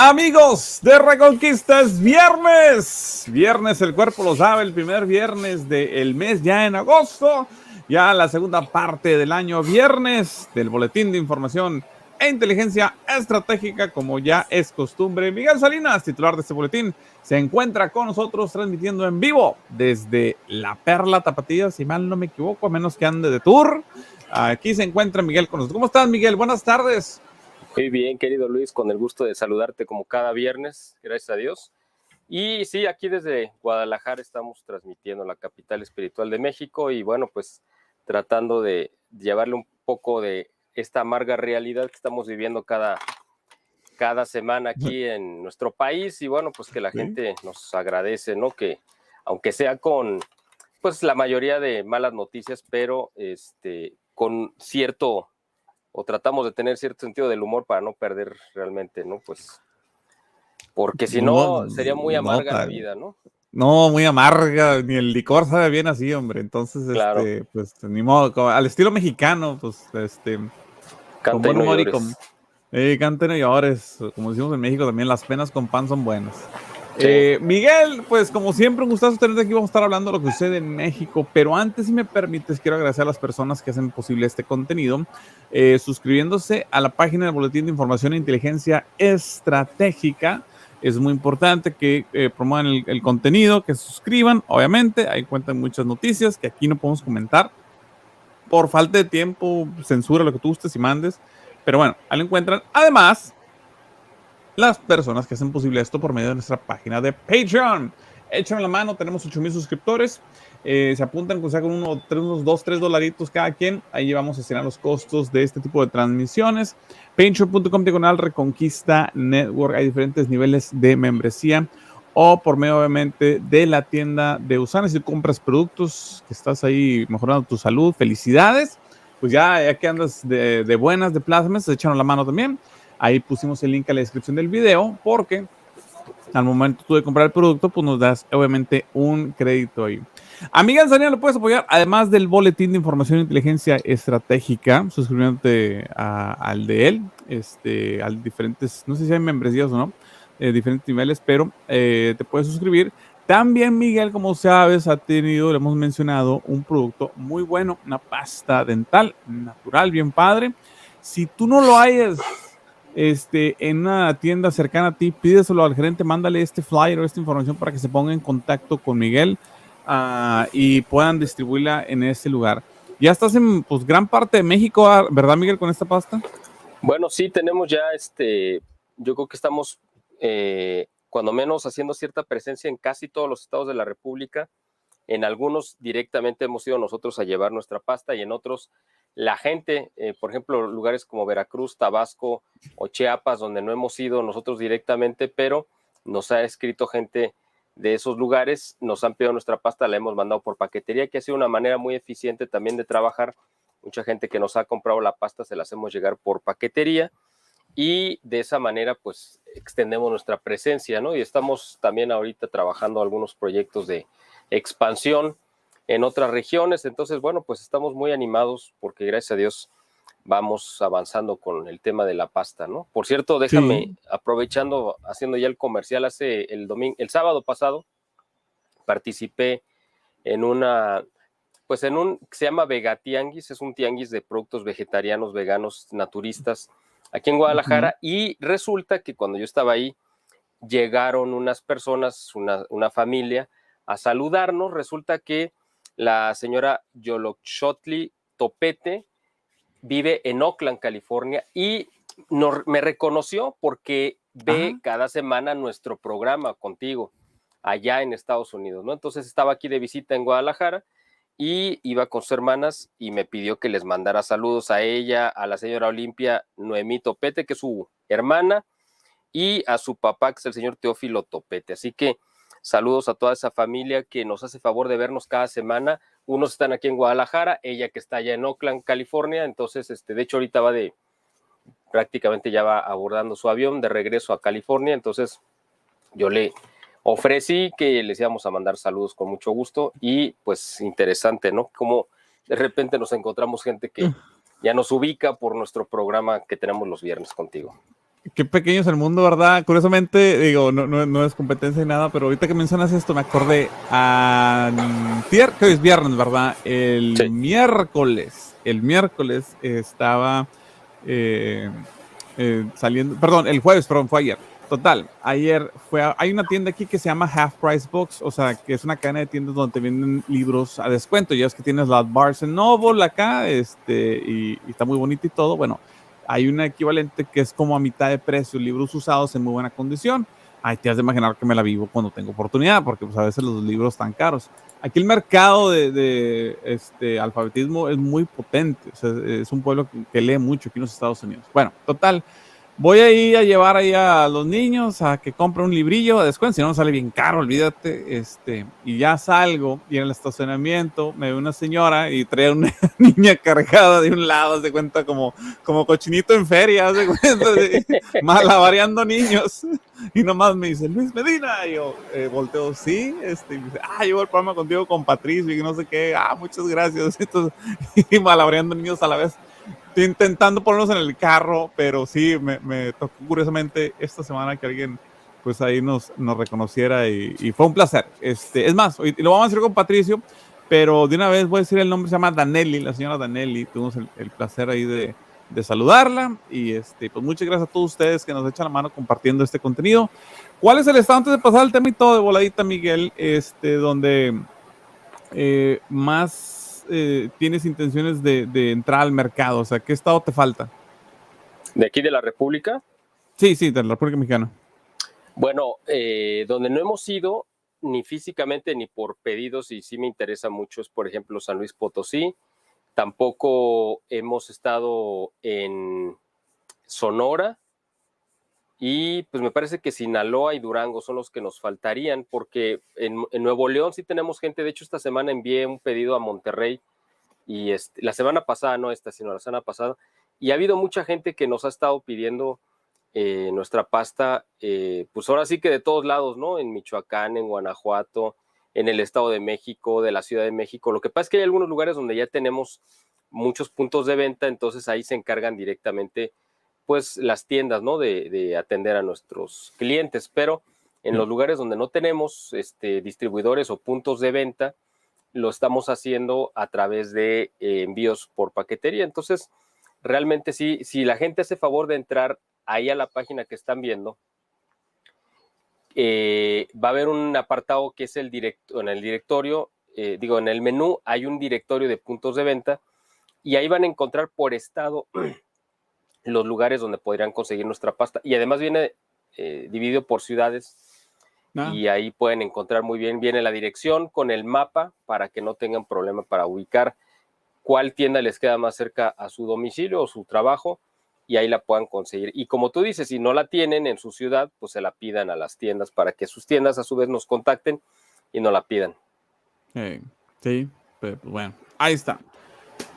Amigos de Reconquista, es viernes. Viernes, el cuerpo lo sabe, el primer viernes del mes ya en agosto. Ya la segunda parte del año, viernes del Boletín de Información e Inteligencia Estratégica, como ya es costumbre. Miguel Salinas, titular de este boletín, se encuentra con nosotros transmitiendo en vivo desde La Perla Tapatía, si mal no me equivoco, a menos que ande de tour. Aquí se encuentra Miguel con nosotros. ¿Cómo estás, Miguel? Buenas tardes. Muy bien, querido Luis, con el gusto de saludarte como cada viernes, gracias a Dios. Y sí, aquí desde Guadalajara estamos transmitiendo la capital espiritual de México y bueno, pues tratando de llevarle un poco de esta amarga realidad que estamos viviendo cada semana aquí en nuestro país y bueno, pues que la gente nos agradece, ¿no? Que aunque sea con, pues la mayoría de malas noticias, pero con cierto, o tratamos de tener cierto sentido del humor para no perder realmente, ¿no? Pues, porque si no, sería muy amarga la vida, ¿no? No, muy amarga, ni el licor sabe bien así, hombre. Entonces, Claro. pues, ni modo, al estilo mexicano, pues, con Canta y buen no humor y llores. canten y llores. Como decimos en México también, las penas con pan son buenas. Sí. Miguel, pues como siempre, un gustazo tenerte aquí. Vamos a estar hablando de lo que sucede en México, pero antes, si me permites, quiero agradecer a las personas que hacen posible este contenido, suscribiéndose a la página del Boletín de Información e Inteligencia Estratégica. Es muy importante que promuevan el contenido, que se suscriban, obviamente. Ahí cuentan muchas noticias que aquí no podemos comentar por falta de tiempo, censura, lo que tú gustes y mandes. Pero bueno, ahí lo encuentran. Además, las personas que hacen posible esto por medio de nuestra página de Patreon. Échame la mano, tenemos 8,000 suscriptores. Se apuntan con unos 2, 3 dolaritos cada quien. Ahí vamos a gestionar los costos de este tipo de transmisiones. Patreon.com/Reconquista Network. Hay diferentes niveles de membresía. O por medio, obviamente, de la tienda de Usana. Si tú compras productos que estás ahí mejorando tu salud, felicidades. Pues ya que andas de buenas, de plasmas, échanos la mano también. Ahí pusimos el link a la descripción del video porque al momento tú de comprar el producto, pues nos das obviamente un crédito ahí. Amiga Anzania, lo puedes apoyar, además del Boletín de Información e Inteligencia Estratégica, suscribiéndote al de él, al diferentes, no sé si hay membresías o no, diferentes niveles, pero te puedes suscribir. También Miguel, como sabes, ha tenido, le hemos mencionado, un producto muy bueno, una pasta dental natural, bien padre. Si tú no lo hayas en una tienda cercana a ti, pídeselo al gerente, mándale este flyer o esta información para que se ponga en contacto con Miguel y puedan distribuirla en ese lugar. Ya estás en pues gran parte de México, ¿verdad, Miguel, con esta pasta? Bueno, sí, tenemos ya yo creo que estamos cuando menos haciendo cierta presencia en casi todos los estados de la República. En algunos directamente hemos ido nosotros a llevar nuestra pasta y en otros la gente, por ejemplo, lugares como Veracruz, Tabasco o Chiapas, donde no hemos ido nosotros directamente, pero nos ha escrito gente de esos lugares, nos han pedido nuestra pasta, la hemos mandado por paquetería, que ha sido una manera muy eficiente también de trabajar. Mucha gente que nos ha comprado la pasta se la hacemos llegar por paquetería y de esa manera pues extendemos nuestra presencia, ¿no? Y estamos también ahorita trabajando algunos proyectos de expansión en otras regiones, entonces bueno, pues estamos muy animados porque gracias a Dios vamos avanzando con el tema de la pasta, ¿no? Por cierto, déjame, Sí. aprovechando, haciendo ya el comercial, el sábado pasado participé en se llama Vegatianguis, es un tianguis de productos vegetarianos, veganos, naturistas, aquí en Guadalajara, y resulta que cuando yo estaba ahí, llegaron unas personas, una familia, a saludarnos. Resulta que la señora Yoloxotli Topete vive en Oakland, California, y me reconoció porque ve cada semana nuestro programa contigo allá en Estados Unidos, ¿no? Entonces estaba aquí de visita en Guadalajara y iba con sus hermanas y me pidió que les mandara saludos a ella, a la señora Olimpia Noemí Topete, que es su hermana, y a su papá, que es el señor Teófilo Topete. Así que saludos a toda esa familia que nos hace favor de vernos cada semana. Unos están aquí en Guadalajara, ella que está allá en Oakland, California. Entonces, de hecho, ahorita prácticamente ya va abordando su avión de regreso a California. Entonces, yo le ofrecí que les íbamos a mandar saludos con mucho gusto y pues interesante, ¿no? Como de repente nos encontramos gente que ya nos ubica por nuestro programa que tenemos los viernes contigo. Qué pequeño es el mundo, ¿verdad? Curiosamente, digo, no es competencia ni nada, pero ahorita que mencionas esto me acordé que hoy es viernes, ¿verdad? Sí. El miércoles estaba eh, saliendo, perdón, el jueves, perdón, fue ayer. Total, ayer hay una tienda aquí que se llama Half Price Books, o sea, que es una cadena de tiendas donde te venden libros a descuento. Ya es que tienes la Barnes Noble acá, y está muy bonito y todo. Bueno, hay una equivalente que es como a mitad de precio, libros usados en muy buena condición. Ay, te has de imaginar que me la vivo cuando tengo oportunidad, porque pues a veces los libros están caros. Aquí el mercado de alfabetismo es muy potente, o sea, es un pueblo que lee mucho aquí en los Estados Unidos. Bueno, total, voy a ir a llevar ahí a los niños a que compren un librillo de descuento, si no sale bien caro, olvídate, y ya salgo y en el estacionamiento me ve una señora y trae una niña cargada de un lado, se cuenta como cochinito en feria, se cuenta, malabareando niños, y nomás me dice, Luis Medina, y yo volteo, sí, y me dice, llevo el programa contigo con Patricio y no sé qué, muchas gracias, entonces, y malabareando niños a la vez. Estoy intentando ponernos en el carro, pero sí, me tocó curiosamente esta semana que alguien pues ahí nos reconociera y fue un placer. Es más, y lo vamos a hacer con Patricio, pero de una vez voy a decir el nombre, se llama Danelli, la señora Danelli, tuvimos el placer ahí de saludarla y pues muchas gracias a todos ustedes que nos echan la mano compartiendo este contenido. ¿Cuál es el estado antes de pasar el tema y todo de voladita, Miguel? Donde más tienes intenciones de entrar al mercado? O sea, ¿qué estado te falta? De aquí de la República. Sí, de la República Mexicana. Bueno, donde no hemos ido ni físicamente ni por pedidos, y sí me interesa mucho, es por ejemplo San Luis Potosí. Tampoco hemos estado en Sonora, y pues me parece que Sinaloa y Durango son los que nos faltarían, porque en Nuevo León sí tenemos gente. De hecho, esta semana envié un pedido a Monterrey, y la semana pasada, no esta, sino la semana pasada, y ha habido mucha gente que nos ha estado pidiendo nuestra pasta, pues ahora sí que de todos lados, ¿no? En Michoacán, en Guanajuato, en el Estado de México, de la Ciudad de México. Lo que pasa es que hay algunos lugares donde ya tenemos muchos puntos de venta, entonces ahí se encargan directamente pues las tiendas, ¿no? De atender a nuestros clientes, pero en los lugares donde no tenemos distribuidores o puntos de venta, lo estamos haciendo a través de envíos por paquetería. Entonces, realmente sí, si la gente hace favor de entrar ahí a la página que están viendo, va a haber un apartado que es en el directorio, en el menú hay un directorio de puntos de venta, y ahí van a encontrar por estado los lugares donde podrían conseguir nuestra pasta, y además viene dividido por ciudades. Y ahí pueden encontrar muy bien, viene la dirección con el mapa para que no tengan problema para ubicar cuál tienda les queda más cerca a su domicilio o su trabajo, y ahí la puedan conseguir. Y como tú dices, si no la tienen en su ciudad, pues se la pidan a las tiendas para que sus tiendas a su vez nos contacten y nos la pidan. Sí, pero bueno, ahí está.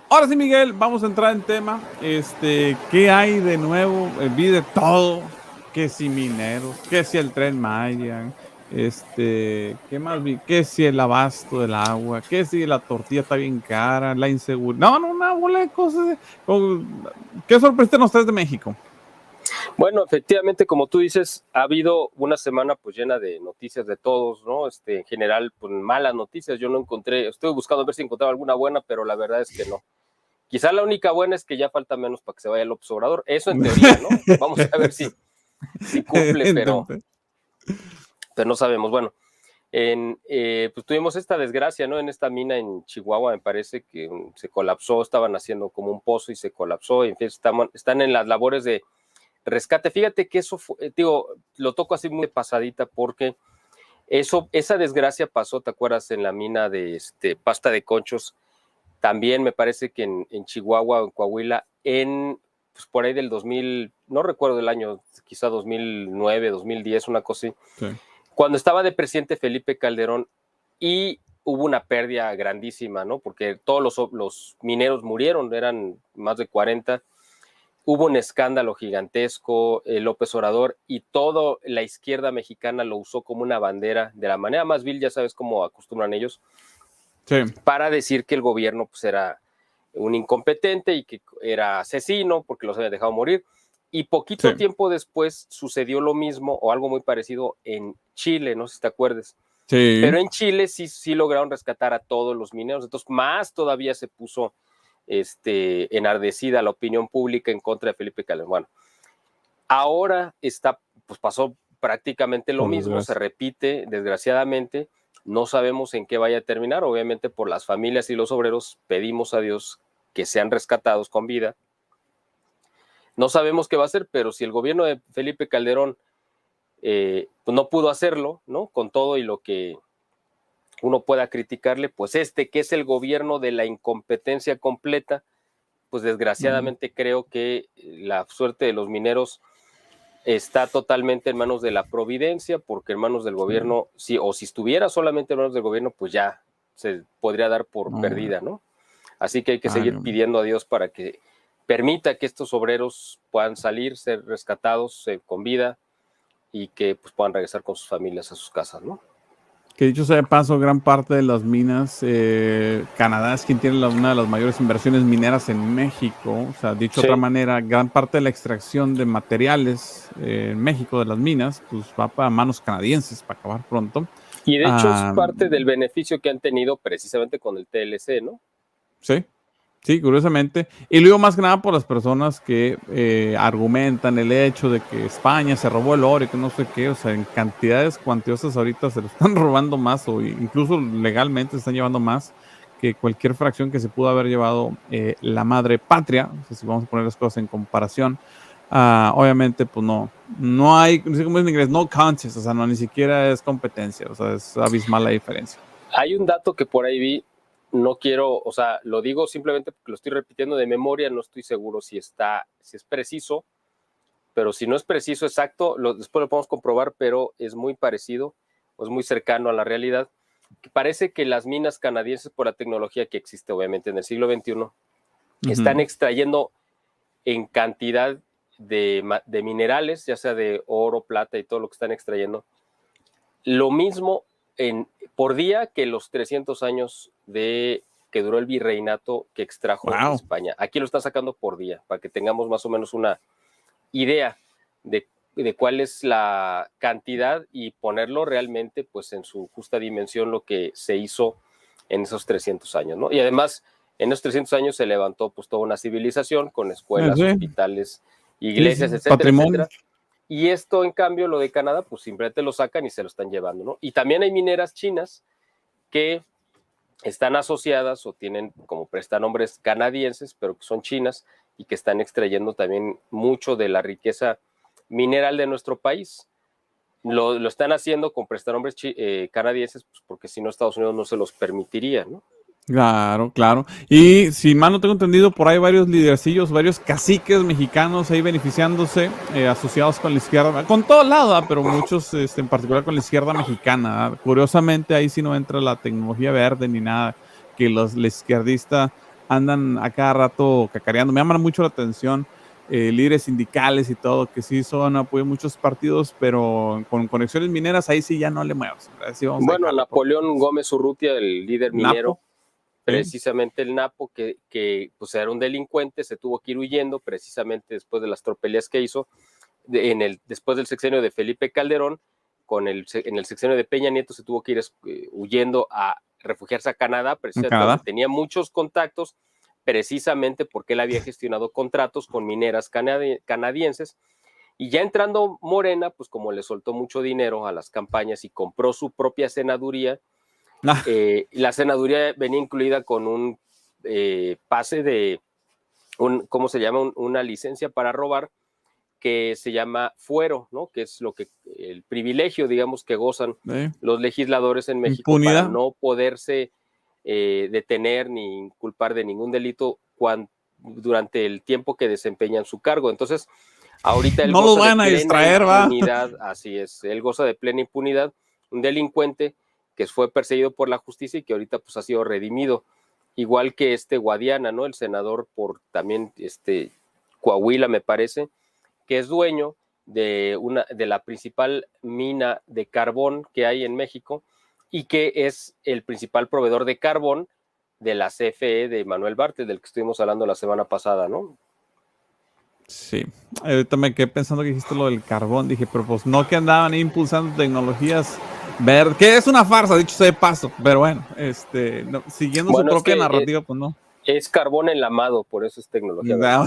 Ahora sí, Miguel, vamos a entrar en tema. ¿Qué hay de nuevo? Vi de todo. Que si mineros, que si el Tren Maya, ¿qué más vi? Que si el abasto del agua, que si la tortilla está bien cara, la inseguridad. No, una bola de cosas. ¿Qué sorpresa nos traes de México? Bueno, efectivamente, como tú dices, ha habido una semana pues llena de noticias de todos, ¿no? En general, pues malas noticias. Yo no encontré, estoy buscando ver si encontraba alguna buena, pero la verdad es que no. Quizá la única buena es que ya falta menos para que se vaya el Obrador. Eso en teoría, ¿no? Vamos a ver si cumple, pero no sabemos. Bueno, pues tuvimos esta desgracia, ¿no? En esta mina en Chihuahua, me parece que se colapsó, estaban haciendo como un pozo y se colapsó, y en fin, están en las labores de rescate. Fíjate que eso fue, lo toco así muy pasadita, porque esa desgracia pasó, ¿te acuerdas? En la mina de pasta de conchos, también me parece que en Chihuahua o en Coahuila, pues por ahí del 2000, no recuerdo el año, quizá 2009, 2010, una cosa así, Sí. cuando estaba de presidente Felipe Calderón, y hubo una pérdida grandísima, ¿no? Porque todos los mineros murieron, eran más de 40. Hubo un escándalo gigantesco, López Obrador y toda la izquierda mexicana lo usó como una bandera, de la manera más vil, ya sabes cómo acostumbran ellos, Sí. para decir que el gobierno pues era un incompetente y que era asesino porque los había dejado morir. Y poquito tiempo después sucedió lo mismo o algo muy parecido en Chile, no sé si te acuerdes. Sí. Pero en Chile sí lograron rescatar a todos los mineros, entonces más todavía se puso enardecida la opinión pública en contra de Felipe Calderón. Bueno, ahora pues pasó prácticamente lo mismo, se repite desgraciadamente, no sabemos en qué vaya a terminar, obviamente por las familias y los obreros pedimos a Dios que sean rescatados con vida. No sabemos qué va a hacer, pero si el gobierno de Felipe Calderón pues no pudo hacerlo, ¿no? Con todo y lo que uno pueda criticarle, pues que es el gobierno de la incompetencia completa, pues desgraciadamente creo que la suerte de los mineros está totalmente en manos de la providencia, porque en manos del gobierno, si estuviera solamente en manos del gobierno, pues ya se podría dar por perdida, ¿no? Así que hay que seguir pidiendo a Dios para que permita que estos obreros puedan salir, ser rescatados con vida y que pues, puedan regresar con sus familias a sus casas, ¿no? Que dicho sea de paso, gran parte de las minas, Canadá es quien tiene una de las mayores inversiones mineras en México. O sea, dicho de otra manera, gran parte de la extracción de materiales en México de las minas, pues va para manos canadienses, para acabar pronto. Y de hecho es parte del beneficio que han tenido precisamente con el TLC, ¿no? Sí. Sí, curiosamente. Y lo digo más que nada por las personas que argumentan el hecho de que España se robó el oro y que no sé qué. O sea, en cantidades cuantiosas ahorita se lo están robando más o incluso legalmente se están llevando más que cualquier fracción que se pudo haber llevado la madre patria. O sea, si vamos a poner las cosas en comparación. Obviamente, pues no hay, no sé cómo es en inglés, no contest. O sea, no, ni siquiera es competencia. O sea, es abismal la diferencia. Hay un dato que por ahí vi. No quiero, o sea, lo digo simplemente porque lo estoy repitiendo de memoria, no estoy seguro si es preciso, pero si no es preciso, exacto, después lo podemos comprobar, pero es muy parecido, o es muy cercano a la realidad. Parece que las minas canadienses, por la tecnología que existe obviamente en el siglo XXI, están extrayendo en cantidad de minerales, ya sea de oro, plata y todo lo que están extrayendo, lo mismo por día que los 300 años que duró el virreinato que extrajo España. Aquí lo está sacando por día, para que tengamos más o menos una idea de cuál es la cantidad y ponerlo realmente pues en su justa dimensión lo que se hizo en esos 300 años, ¿no? Y además, en esos 300 años se levantó pues toda una civilización con escuelas, hospitales, iglesias, etcétera, etcétera. Y esto, en cambio, lo de Canadá, pues simplemente lo sacan y se lo están llevando, ¿no? Y también hay mineras chinas que están asociadas o tienen como prestanombres canadienses, pero que son chinas y que están extrayendo también mucho de la riqueza mineral de nuestro país. Lo están haciendo con prestanombres canadienses, pues porque si no Estados Unidos no se los permitiría, ¿no? Claro, claro. Y si mal no tengo entendido, por ahí varios lidercillos, varios caciques mexicanos ahí beneficiándose, asociados con la izquierda, con todo lado, pero muchos en particular con la izquierda mexicana. Curiosamente ahí sí no entra la tecnología verde ni nada, que los izquierdistas andan a cada rato cacareando. Me llaman mucho la atención líderes sindicales y todo, que sí son apoyo a muchos partidos, pero con conexiones mineras ahí sí ya no le muevas. Bueno, Napoleón Gómez Urrutia, el líder minero, Napo. precisamente el Napo, que pues era un delincuente, se tuvo que ir huyendo precisamente después de las tropelías que hizo, después del sexenio de Felipe Calderón, en el sexenio de Peña Nieto se tuvo que ir huyendo a refugiarse a Canadá, precisamente donde tenía muchos contactos, precisamente porque él había gestionado contratos con mineras canadienses. Y ya entrando Morena, pues como le soltó mucho dinero a las campañas y compró su propia senaduría, la senaduría venía incluida con un pase de, ¿cómo se llama? Una licencia para robar que se llama fuero, ¿no? Que es el privilegio, digamos, que gozan los legisladores en México para no poderse detener ni inculpar de ningún delito durante el tiempo que desempeñan su cargo. Entonces, ahorita él goza de plena impunidad, así es, él goza de plena impunidad, un delincuente que fue perseguido por la justicia y que ahorita pues ha sido redimido, igual que Guadiana, ¿no? El senador por también Coahuila, me parece, que es dueño de la principal mina de carbón que hay en México y que es el principal proveedor de carbón de la CFE de Manuel Bartlett, del que estuvimos hablando la semana pasada, ¿no? Sí, ahorita me quedé pensando que dijiste lo del carbón, dije, pero pues no que andaban ahí impulsando tecnologías verdes, que es una farsa, dicho sea de paso, pero bueno, no, siguiendo su Bueno, es propia que narrativa, pues no. es carbón enlamado, por eso es tecnología verde. No.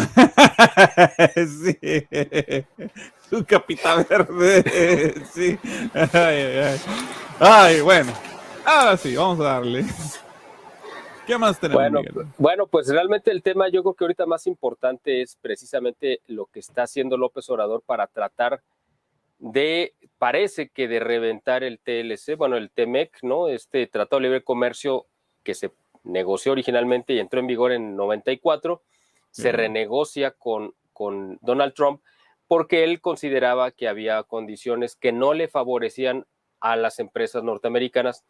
Sí, su capita verde, sí. Ay, ay, ay. Ay, bueno, ahora sí, vamos a darle. ¿Qué más tenemos, Bueno, Miguel? bueno, pues realmente el tema yo creo que ahorita más importante es precisamente lo que está haciendo López Obrador para tratar parece que de reventar el TLC, bueno, el TEMEC, ¿no? Este Tratado de Libre Comercio que se negoció originalmente y entró en vigor en 94, se renegocia con Donald Trump porque él consideraba que había condiciones que no le favorecían a las empresas norteamericanas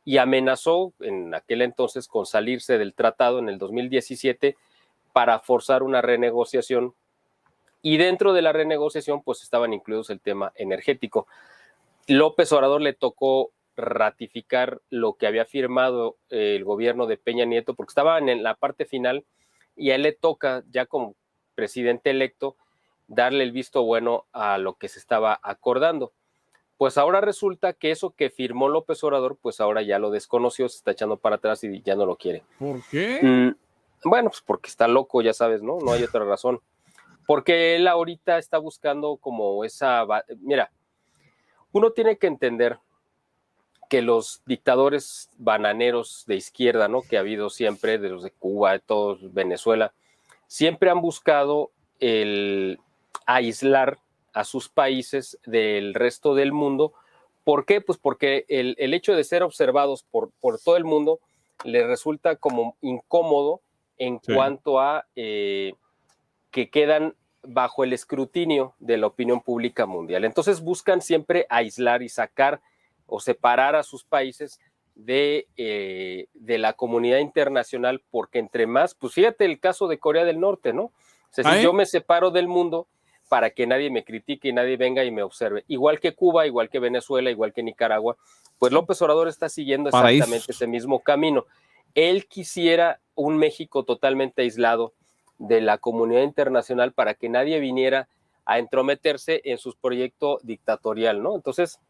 y amenazó en aquel entonces con salirse del tratado en el 2017 para forzar una renegociación y dentro de la renegociación pues estaban incluidos el tema energético. López Obrador le tocó ratificar lo que había firmado el gobierno de Peña Nieto porque estaban en la parte final y a él le toca ya como presidente electo darle el visto bueno a lo que se estaba acordando. Pues ahora resulta que eso que firmó López Obrador, pues ahora ya lo desconoció, se está echando para atrás y ya no lo quiere. ¿Por qué? Bueno, pues porque está loco, ya sabes, ¿no? No hay otra razón. Porque él ahorita está buscando como esa... Mira, uno tiene que entender que los dictadores bananeros de izquierda, ¿no? Que ha habido siempre, de los de Cuba, de todos, Venezuela, siempre han buscado el aislar a sus países del resto del mundo. ¿Por qué? Pues porque el hecho de ser observados por todo el mundo les resulta como incómodo en cuanto a que quedan bajo el escrutinio de la opinión pública mundial. Entonces buscan siempre aislar y sacar o separar a sus países de la comunidad internacional, porque entre más, pues fíjate el caso de Corea del Norte, ¿no? O sea, si yo me separo del mundo para que nadie me critique y nadie venga y me observe. Igual que Cuba, igual que Venezuela, igual que Nicaragua, pues López Obrador está siguiendo exactamente ese mismo camino. Él quisiera un México totalmente aislado de la comunidad internacional para que nadie viniera a entrometerse en su proyecto dictatorial, ¿no? Entonces,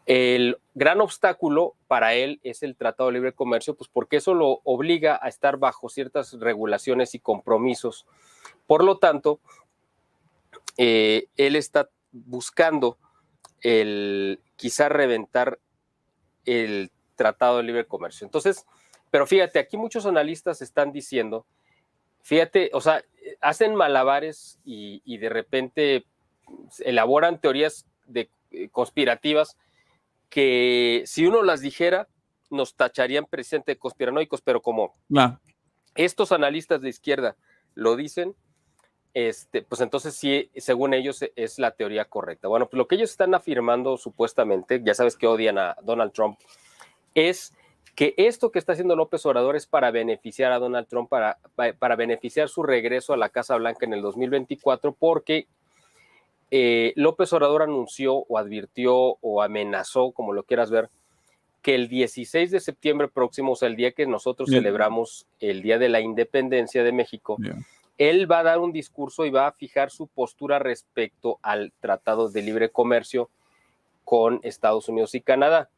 el gran obstáculo para él es el Tratado de Libre Comercio, pues porque eso lo obliga a estar bajo ciertas regulaciones y compromisos. Por lo tanto, él está buscando quizá reventar el Tratado de Libre Comercio. Entonces, pero fíjate, aquí muchos analistas están diciendo, fíjate, o sea, hacen malabares y de repente elaboran teorías conspirativas que si uno las dijera nos tacharían precisamente de conspiranoicos, pero como estos analistas de izquierda lo dicen, pues entonces sí, según ellos es la teoría correcta. Bueno, pues lo que ellos están afirmando supuestamente, ya sabes que odian a Donald Trump, es que esto que está haciendo López Obrador es para beneficiar a Donald Trump, para beneficiar su regreso a la Casa Blanca en el 2024, porque López Obrador anunció o advirtió o amenazó, como lo quieras ver, que el 16 de septiembre próximo, o sea, el día que nosotros celebramos el Día de la Independencia de México, él va a dar un discurso y va a fijar su postura respecto al Tratado de Libre Comercio con Estados Unidos y Canadá.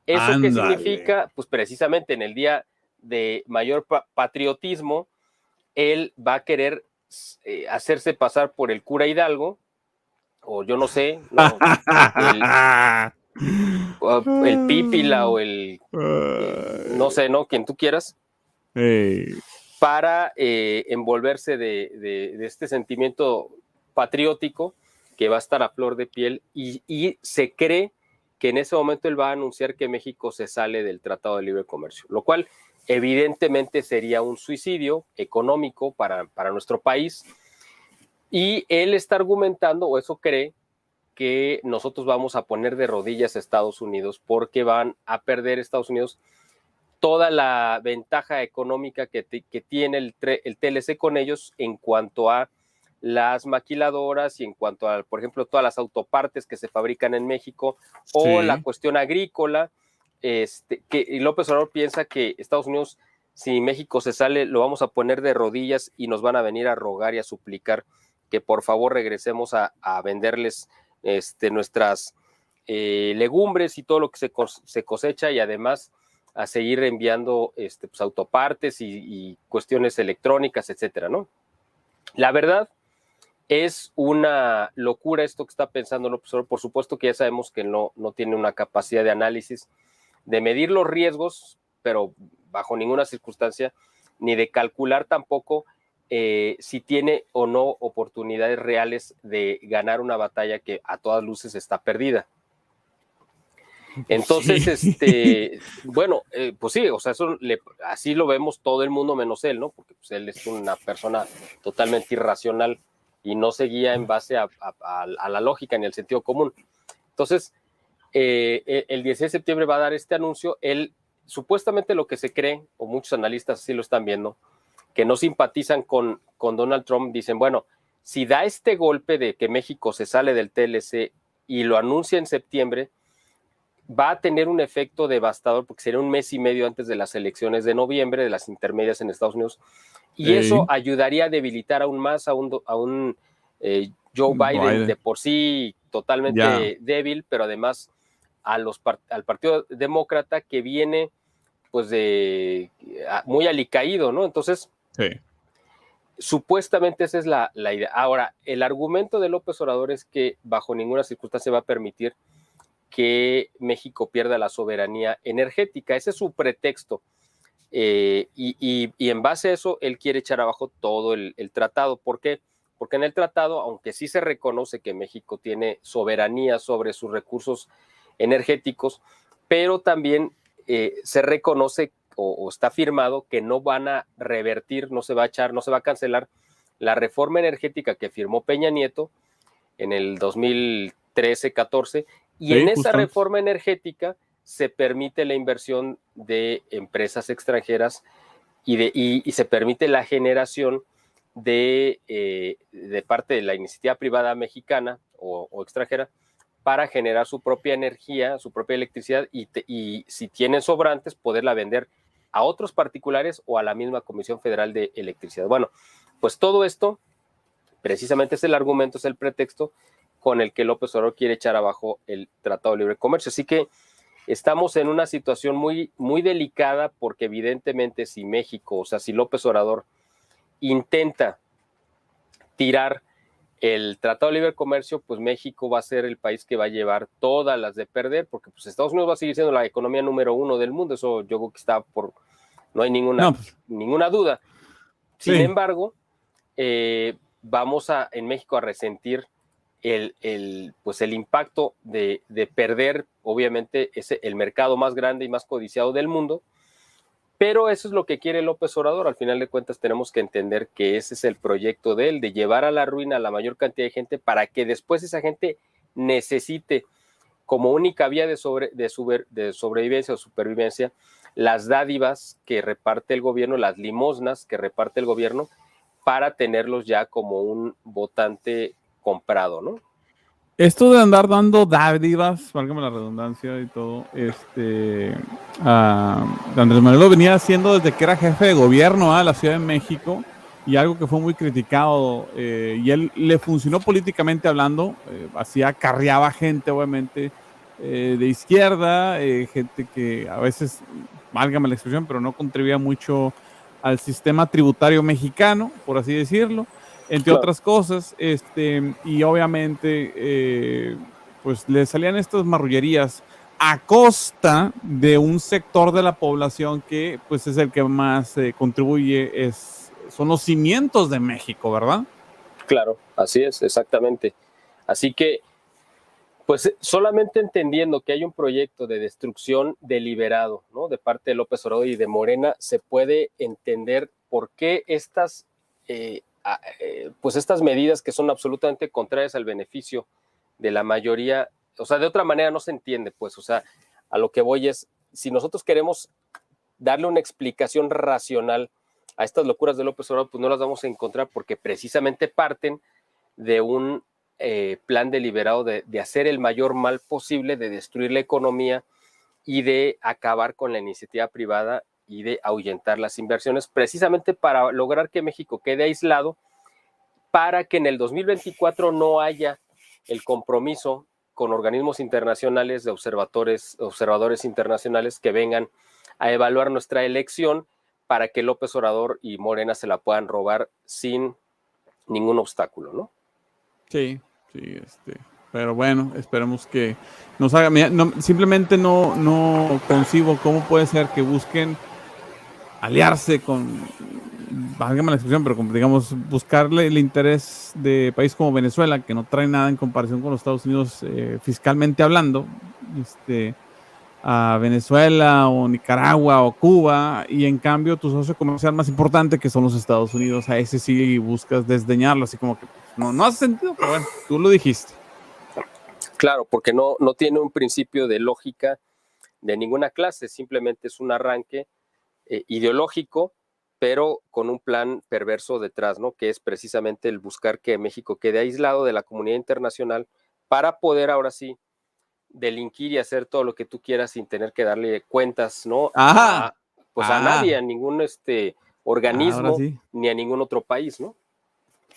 ¿Eso qué significa? Pues precisamente en el día de mayor patriotismo, él va a querer hacerse pasar por el cura Hidalgo, o yo no sé, no, el Pípila o no sé, ¿no? Quien tú quieras, para envolverse de este sentimiento patriótico que va a estar a flor de piel y se cree que en ese momento él va a anunciar que México se sale del Tratado de Libre Comercio, lo cual evidentemente sería un suicidio económico para nuestro país. Y él está argumentando, o eso cree, que nosotros vamos a poner de rodillas a Estados Unidos porque van a perder Estados Unidos toda la ventaja económica que tiene el TLC con ellos en cuanto a las maquiladoras y en cuanto a, por ejemplo, todas las autopartes que se fabrican en México o la cuestión agrícola, y López Obrador piensa que Estados Unidos si México se sale, lo vamos a poner de rodillas y nos van a venir a rogar y a suplicar que por favor regresemos a venderles nuestras legumbres y todo lo que se cosecha, y además a seguir enviando pues, autopartes y cuestiones electrónicas, etcétera, ¿no? La verdad es una locura esto que está pensando López Obrador. Por supuesto que ya sabemos que no tiene una capacidad de análisis, de medir los riesgos, pero bajo ninguna circunstancia, ni de calcular tampoco si tiene o no oportunidades reales de ganar una batalla que a todas luces está perdida. Entonces, Sí. bueno, pues sí, o sea, así lo vemos todo el mundo menos él, ¿no? Porque pues, él es una persona totalmente irracional y no se guía en base a la lógica ni al sentido común. Entonces, el 16 de septiembre va a dar este anuncio. Él, supuestamente lo que se cree, o muchos analistas así lo están viendo, que no simpatizan con Donald Trump, dicen, bueno, si da este golpe de que México se sale del TLC y lo anuncia en septiembre, va a tener un efecto devastador porque sería un mes y medio antes de las elecciones de noviembre, de las intermedias en Estados Unidos, y eso ayudaría a debilitar aún más a un Joe Biden de por sí totalmente débil, pero además al Partido Demócrata que viene pues muy alicaído, ¿no? Entonces, supuestamente esa es la idea. Ahora, el argumento de López Obrador es que bajo ninguna circunstancia va a permitir que México pierda la soberanía energética. Ese es su pretexto. Y en base a eso, él quiere echar abajo todo el tratado. ¿Por qué? Porque en el tratado, aunque sí se reconoce que México tiene soberanía sobre sus recursos energéticos, pero también se reconoce o está firmado que no van a revertir, no se va a cancelar la reforma energética que firmó Peña Nieto en el 2013-14, y en esa reforma energética se permite la inversión de empresas extranjeras y se permite la generación de parte de la iniciativa privada mexicana o extranjera para generar su propia energía, su propia electricidad, y si tienen sobrantes, poderla vender a otros particulares o a la misma Comisión Federal de Electricidad. Bueno, pues todo esto precisamente es el argumento, es el pretexto con el que López Obrador quiere echar abajo el Tratado de Libre Comercio. Así que estamos en una situación muy, muy delicada, porque evidentemente si México, o sea, si López Obrador intenta tirar el Tratado de Libre Comercio, pues México va a ser el país que va a llevar todas las de perder, porque pues Estados Unidos va a seguir siendo la economía número 1 del mundo. Eso yo creo que está no hay ninguna duda. Sin embargo, vamos en México a resentir pues el impacto de perder, obviamente, el mercado más grande y más codiciado del mundo. Pero eso es lo que quiere López Obrador. Al final de cuentas, tenemos que entender que ese es el proyecto de él, de llevar a la ruina a la mayor cantidad de gente para que después esa gente necesite, como única vía de sobrevivencia o supervivencia, las dádivas que reparte el gobierno, las limosnas que reparte el gobierno, para tenerlos ya como un votante comprado, ¿no? Esto de andar dando dádivas, válgame la redundancia y todo, Andrés Manuel lo venía haciendo desde que era jefe de gobierno a la Ciudad de México, y algo que fue muy criticado, y él le funcionó políticamente hablando, acarreaba gente, obviamente, de izquierda, gente que a veces, válgame la expresión, pero no contribuía mucho al sistema tributario mexicano, por así decirlo, entre otras cosas, y obviamente, pues le salían estas marrullerías a costa de un sector de la población que pues es el que más contribuye, son los cimientos de México, ¿verdad? Claro, así es, exactamente. Así que, pues solamente entendiendo que hay un proyecto de destrucción deliberado, ¿no?, de parte de López Obrador y de Morena, se puede entender por qué pues estas medidas que son absolutamente contrarias al beneficio de la mayoría. O sea, de otra manera no se entiende, pues, o sea, a lo que voy es, si nosotros queremos darle una explicación racional a estas locuras de López Obrador, pues no las vamos a encontrar, porque precisamente parten de un plan deliberado de hacer el mayor mal posible, de destruir la economía y de acabar con la iniciativa privada y de ahuyentar las inversiones, precisamente para lograr que México quede aislado, para que en el 2024 no haya el compromiso con organismos internacionales de observadores internacionales que vengan a evaluar nuestra elección para que López Obrador y Morena se la puedan robar sin ningún obstáculo, ¿no? Sí, sí, pero bueno, esperemos que nos haga, mira, simplemente no concibo cómo puede ser que busquen aliarse con, válgame la expresión, pero como, digamos, buscarle el interés de país como Venezuela, que no trae nada en comparación con los Estados Unidos, fiscalmente hablando, a Venezuela o Nicaragua o Cuba, y en cambio tu socio comercial más importante, que son los Estados Unidos, a ese sí buscas desdeñarlo, así como que no hace sentido, pero bueno, tú lo dijiste. Claro, porque no tiene un principio de lógica de ninguna clase, simplemente es un arranque ideológico, pero con un plan perverso detrás, ¿no? Que es precisamente el buscar que México quede aislado de la comunidad internacional para poder ahora sí delinquir y hacer todo lo que tú quieras sin tener que darle cuentas, ¿no? Ajá, A nadie, a ningún ahora organismo, sí. ni a ningún otro país, ¿no?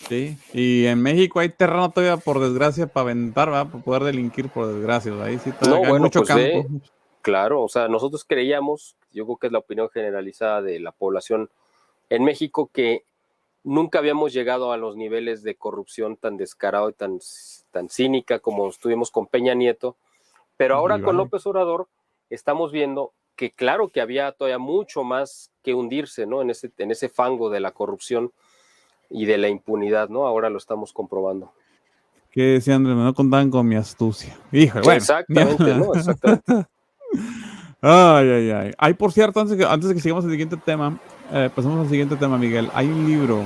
Sí, y en México hay terreno todavía, por desgracia, para aventar, ¿verdad? Para poder delinquir, por desgracia. Ahí sí No, hay bueno, mucho pues campo. claro, o sea, nosotros creíamos, yo creo que es la opinión generalizada de la población en México, que nunca habíamos llegado a los niveles de corrupción tan descarado y tan cínica como estuvimos con Peña Nieto, pero ahora Y con vaya. López Obrador estamos viendo que claro que había todavía mucho más que hundirse, ¿no? En ese fango de la corrupción y de la impunidad, ¿no? Ahora lo estamos comprobando. ¿Qué decía Andrés? No contaban con mi astucia. Híjole, bueno. Exactamente, ¿no? Exactamente. Ay. Ay, por cierto, antes de que sigamos al siguiente tema, pasemos al siguiente tema, Miguel. Hay un libro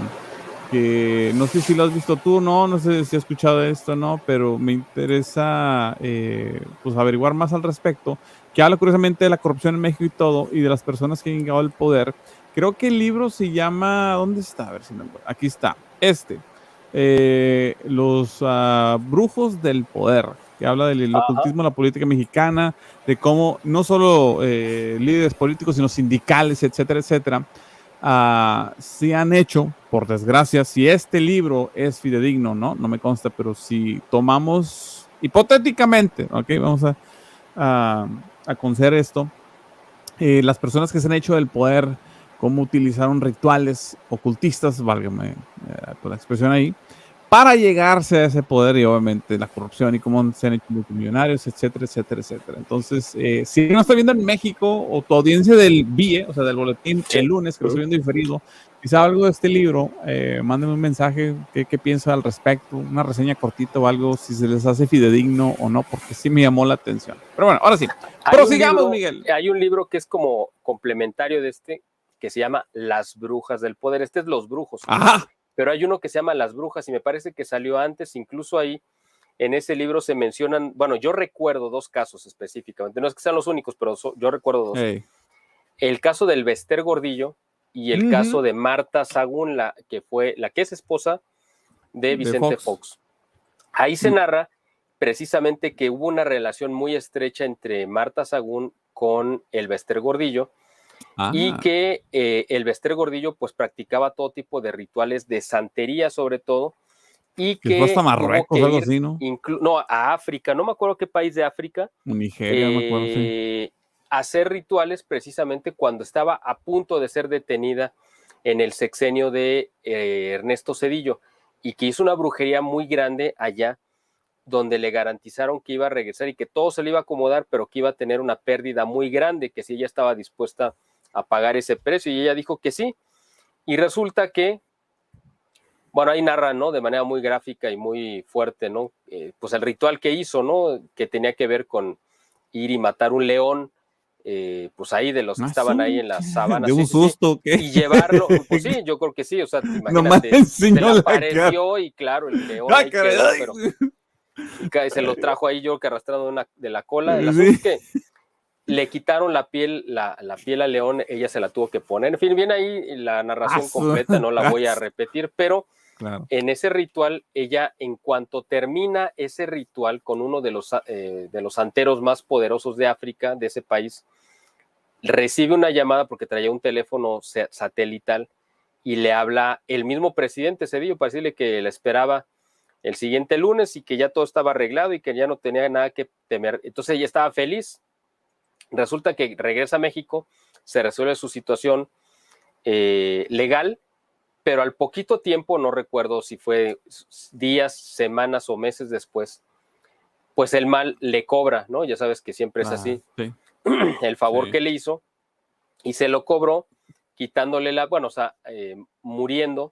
que no sé si lo has visto tú, no sé si has escuchado esto, no, pero me interesa pues averiguar más al respecto, que habla curiosamente de la corrupción en México y todo, y de las personas que han llegado al poder. Creo que el libro se llama, ¿dónde está? A ver si me acuerdo. Aquí está, los brujos del poder, que habla del Ajá. ocultismo en la política mexicana, de cómo no solo líderes políticos, sino sindicales, etcétera, etcétera, sí han hecho, por desgracia, si este libro es fidedigno, no me consta, pero si tomamos hipotéticamente, ok, vamos a conceder esto, las personas que se han hecho del poder, cómo utilizaron rituales ocultistas, válgame por la expresión ahí, para llegarse a ese poder y obviamente la corrupción y cómo se han hecho multimillonarios, etcétera, etcétera, etcétera. Entonces, si no está viendo en México o tu audiencia del BIE, o sea, del boletín, Sí. el lunes, que lo estoy viendo diferido, quizá algo de este libro, mándenme un mensaje, qué piensa al respecto, una reseña cortita o algo, si se les hace fidedigno o no, porque sí me llamó la atención. Pero bueno, ahora sí, prosigamos, Miguel. Hay un libro que es como complementario de que se llama Las Brujas del Poder. Este es Los Brujos. Ajá. Pero hay uno que se llama Las Brujas y me parece que salió antes, incluso ahí en ese libro se mencionan, bueno, yo recuerdo dos casos específicamente, no es que sean los únicos, pero yo recuerdo dos. Hey. El caso del Bester Gordillo y el caso de Marta Sagún, que es esposa de Vicente Fox. Ahí se narra precisamente que hubo una relación muy estrecha entre Marta Sagún con el Bester Gordillo, y que el Bester Gordillo pues practicaba todo tipo de rituales de santería sobre todo, y Que fue hasta que tuvo Marruecos, que algo ir así, ¿no? a África, no me acuerdo qué país de África, Nigeria, no me acuerdo, sí. a hacer rituales precisamente cuando estaba a punto de ser detenida en el sexenio de Ernesto Zedillo, y que hizo una brujería muy grande allá, donde le garantizaron que iba a regresar y que todo se le iba a acomodar, pero que iba a tener una pérdida muy grande, que si ella estaba dispuesta a pagar ese precio, y ella dijo que sí, y resulta que, bueno, ahí narra, ¿no? De manera muy gráfica y muy fuerte, ¿no? Pues el ritual que hizo, ¿no? Que tenía que ver con ir y matar un león, pues ahí de los que estaban ahí en las De sabanas, un sí, susto, ¿qué? y llevarlo, pues sí, yo creo que sí, o sea, Nomás imagínate, se le enseñó la cara. apareció y claro, el león ¡Ay, ahí caray! quedó, Ay. pero y se lo trajo ahí yo que arrastrado de la cola. El asunto Sí. es que le quitaron la piel al león, ella se la tuvo que poner. En fin, viene ahí la narración completa, no la voy a repetir, pero Claro. en ese ritual, ella, en cuanto termina ese ritual con uno de los santeros más poderosos de África, de ese país, recibe una llamada porque traía un teléfono satelital y le habla el mismo presidente Cedillo para decirle que la esperaba el siguiente lunes y que ya todo estaba arreglado y que ya no tenía nada que temer. Entonces ella estaba feliz. Resulta que regresa a México, se resuelve su situación legal, pero al poquito tiempo, no recuerdo si fue días, semanas o meses después, pues el mal le cobra, ¿no? Ya sabes que siempre es así, sí. el favor que le hizo, y se lo cobró quitándole muriendo.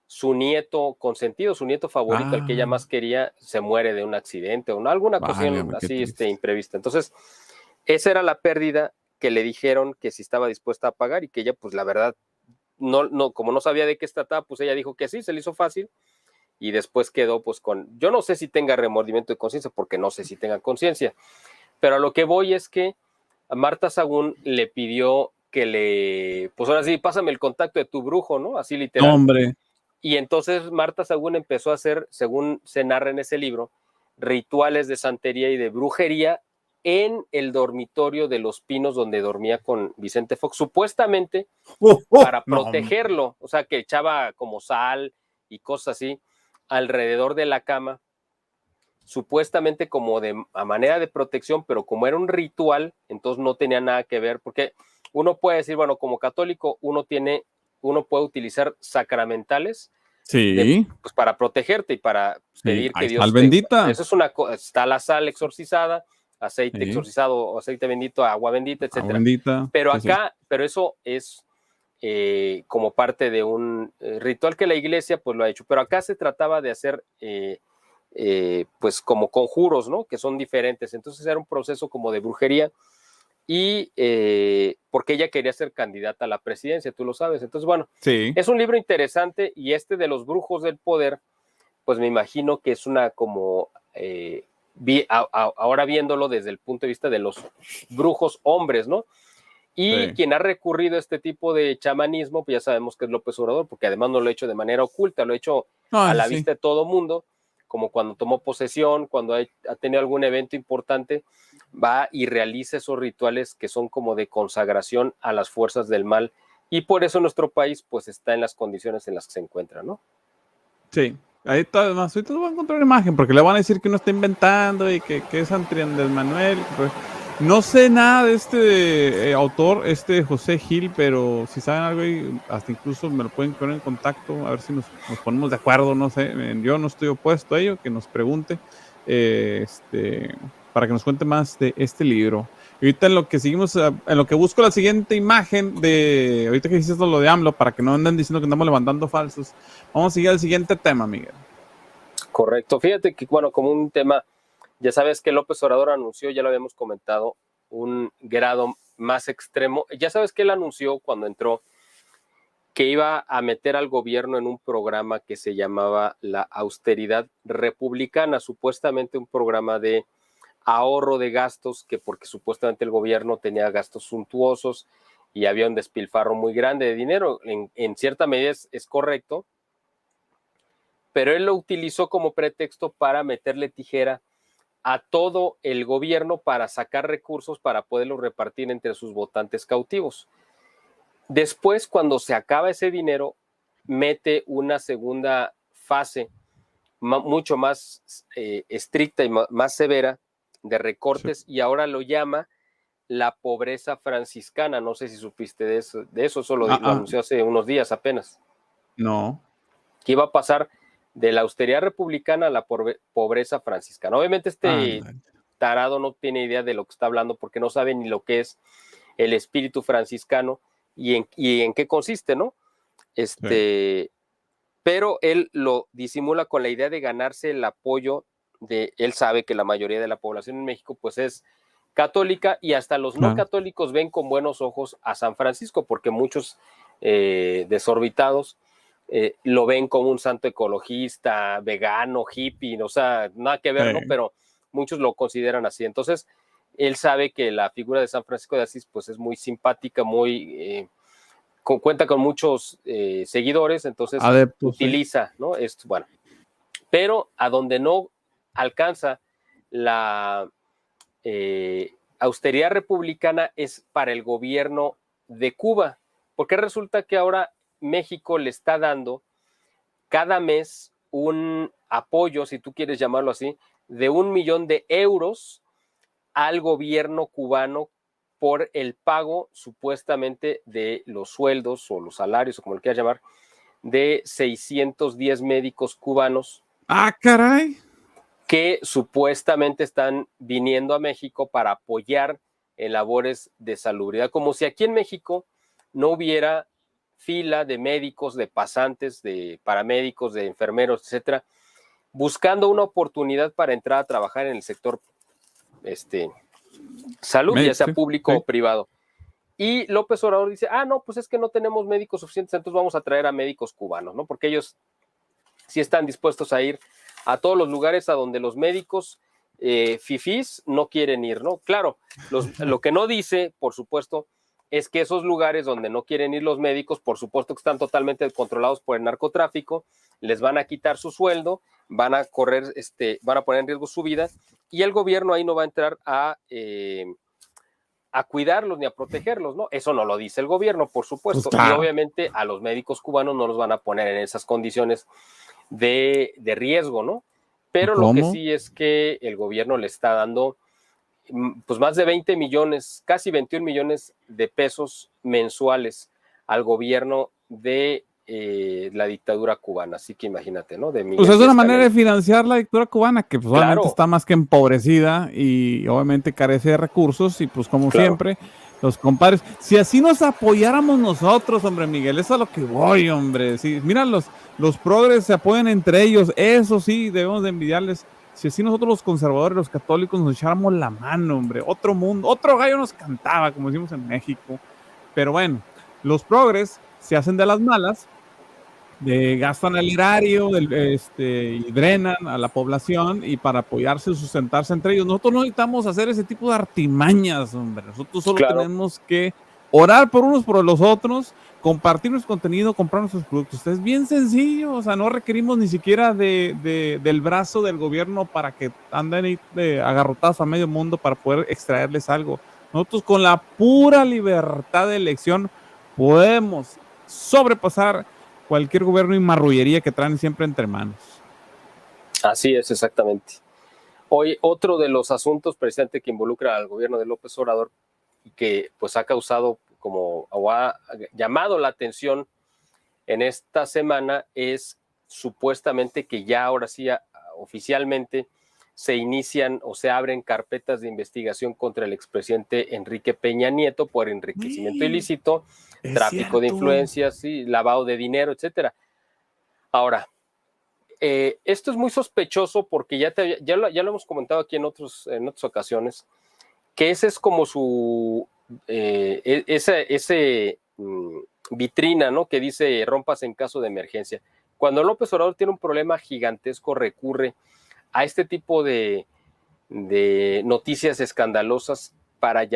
Su nieto consentido, su nieto favorito, al que ella más quería, se muere de un accidente o alguna cuestión así imprevista. Entonces, esa era la pérdida que le dijeron que si estaba dispuesta a pagar y que ella, pues la verdad, no, como no sabía de qué se trataba, pues ella dijo que sí, se le hizo fácil y después quedó pues yo no sé si tenga remordimiento de conciencia, porque no sé si tenga conciencia, pero a lo que voy es que a Marta Sahagún le pidió que pues ahora sí, pásame el contacto de tu brujo, ¿no? Así literal. Hombre. Y entonces Marta Sahagún empezó a hacer, según se narra en ese libro, rituales de santería y de brujería en el dormitorio de Los Pinos donde dormía con Vicente Fox, supuestamente para protegerlo, o sea, que echaba como sal y cosas así alrededor de la cama, supuestamente como a manera de protección, pero como era un ritual, entonces no tenía nada que ver, porque uno puede decir, bueno, como católico uno puede utilizar sacramentales pues para protegerte y para pedir que Dios bendita. Eso es está la sal exorcizada, aceite exorcizado o aceite bendito, agua bendita, etcétera. Bendita. Pero pero eso es como parte de un ritual que la iglesia pues lo ha hecho. Pero acá se trataba de hacer pues como conjuros, ¿no? Que son diferentes. Entonces era un proceso como de brujería y porque ella quería ser candidata a la presidencia, tú lo sabes. Entonces, bueno, es un libro interesante y de los brujos del poder, pues me imagino que es una como, ahora viéndolo desde el punto de vista de los brujos hombres, ¿no? Y quien ha recurrido a este tipo de chamanismo, pues ya sabemos que es López Obrador, porque además no lo ha hecho de manera oculta, lo ha hecho a la vista de todo mundo, como cuando tomó posesión, cuando ha tenido algún evento importante, va y realiza esos rituales que son como de consagración a las fuerzas del mal, y por eso nuestro país pues está en las condiciones en las que se encuentra, ¿no? Sí, ahí está, más ahorita voy a encontrar una imagen, porque le van a decir que uno está inventando y que es Andrés Manuel, pues, no sé nada de este autor, José Gil, pero si saben algo, hasta incluso me lo pueden poner en contacto, a ver si nos ponemos de acuerdo, no sé, yo no estoy opuesto a ello, que nos pregunte, para que nos cuente más de este libro. Y ahorita en lo que seguimos, en lo que busco la siguiente imagen ahorita que hiciste lo de AMLO, para que no anden diciendo que andamos levantando falsos, vamos a seguir al siguiente tema, Miguel. Correcto, fíjate que bueno, como un tema, ya sabes que López Obrador anunció, ya lo habíamos comentado, un grado más extremo. Ya sabes que él anunció cuando entró que iba a meter al gobierno en un programa que se llamaba la austeridad republicana, supuestamente un programa de ahorro de gastos, que porque supuestamente el gobierno tenía gastos suntuosos y había un despilfarro muy grande de dinero. En cierta medida es correcto, pero él lo utilizó como pretexto para meterle tijera a todo el gobierno para sacar recursos para poderlos repartir entre sus votantes cautivos. Después, cuando se acaba ese dinero, mete una segunda fase mucho más estricta y más severa de recortes, y ahora lo llama la pobreza franciscana. No sé si supiste de eso lo anunció hace unos días apenas. No. Que iba a pasar de la austeridad republicana a la pobreza franciscana. Obviamente tarado no tiene idea de lo que está hablando porque no sabe ni lo que es el espíritu franciscano y en qué consiste, ¿no? Pero él lo disimula con la idea de ganarse el apoyo él sabe que la mayoría de la población en México pues es católica y hasta los no católicos ven con buenos ojos a San Francisco porque muchos desorbitados lo ven como un santo ecologista, vegano, hippie, o sea, nada que ver, ¿no? Pero muchos lo consideran así. Entonces, él sabe que la figura de San Francisco de Asís pues es muy simpática, muy cuenta con muchos seguidores, entonces utiliza, ¿no? Esto, bueno, pero a donde no alcanza la austeridad republicana es para el gobierno de Cuba, porque resulta que ahora México le está dando cada mes un apoyo, si tú quieres llamarlo así, de 1 millón de euros al gobierno cubano por el pago supuestamente de los sueldos o los salarios, o como le quieras llamar, de 610 médicos cubanos. ¡Ah, caray! Que supuestamente están viniendo a México para apoyar en labores de salubridad, como si aquí en México no hubiera fila de médicos, de pasantes, de paramédicos, de enfermeros, etcétera, buscando una oportunidad para entrar a trabajar en el sector salud, ya sea público o privado. Y López Obrador dice, no, pues es que no tenemos médicos suficientes, entonces vamos a traer a médicos cubanos, ¿no? Porque ellos sí están dispuestos a ir a todos los lugares a donde los médicos fifís no quieren ir, ¿no? Claro, lo que no dice, por supuesto, es que esos lugares donde no quieren ir los médicos, por supuesto que están totalmente controlados por el narcotráfico, les van a quitar su sueldo, van a correr, van a poner en riesgo su vida, y el gobierno ahí no va a entrar a cuidarlos ni a protegerlos, ¿no? Eso no lo dice el gobierno, por supuesto, pues claro. Y obviamente a los médicos cubanos no los van a poner en esas condiciones de riesgo, ¿no? Pero ¿cómo? Lo que sí es que el gobierno le está dando pues más de 20 millones, casi 21 millones de pesos mensuales al gobierno de la dictadura cubana, así que imagínate, ¿no? Pues es una manera de financiar la dictadura cubana que pues, obviamente claro. Está más que empobrecida y obviamente carece de recursos y pues como claro. Siempre los compadres, si así nos apoyáramos nosotros, hombre Miguel, eso es a lo que voy, hombre, sí, mira los progres se apoyan entre ellos, eso sí, debemos de envidiarles. Si así nosotros los conservadores, los católicos nos echáramos la mano, hombre, otro mundo, otro gallo nos cantaba, como decimos en México. Pero bueno, los progres se hacen de las malas, gastan el erario y drenan a la población y para apoyarse y sustentarse entre ellos. Nosotros no necesitamos hacer ese tipo de artimañas, hombre. Nosotros solo claro. Tenemos que orar por unos por los otros, compartir nuestro contenido, comprar nuestros productos. Es bien sencillo, o sea, no requerimos ni siquiera del brazo del gobierno para que anden agarrotados a medio mundo para poder extraerles algo. Nosotros con la pura libertad de elección podemos sobrepasar cualquier gobierno y marrullería que traen siempre entre manos. Así es, exactamente. Hoy, otro de los asuntos, precisamente, que involucra al gobierno de López Obrador y que pues ha causado o ha llamado la atención en esta semana es supuestamente que ya ahora sí oficialmente se inician o se abren carpetas de investigación contra el expresidente Enrique Peña Nieto por enriquecimiento ilícito, tráfico de influencias, lavado de dinero, etcétera. Ahora, esto es muy sospechoso porque ya lo hemos comentado aquí en otras ocasiones, que ese es como su vitrina, ¿no? Que dice rompas en caso de emergencia. Cuando López Obrador tiene un problema gigantesco, recurre a este tipo de noticias escandalosas para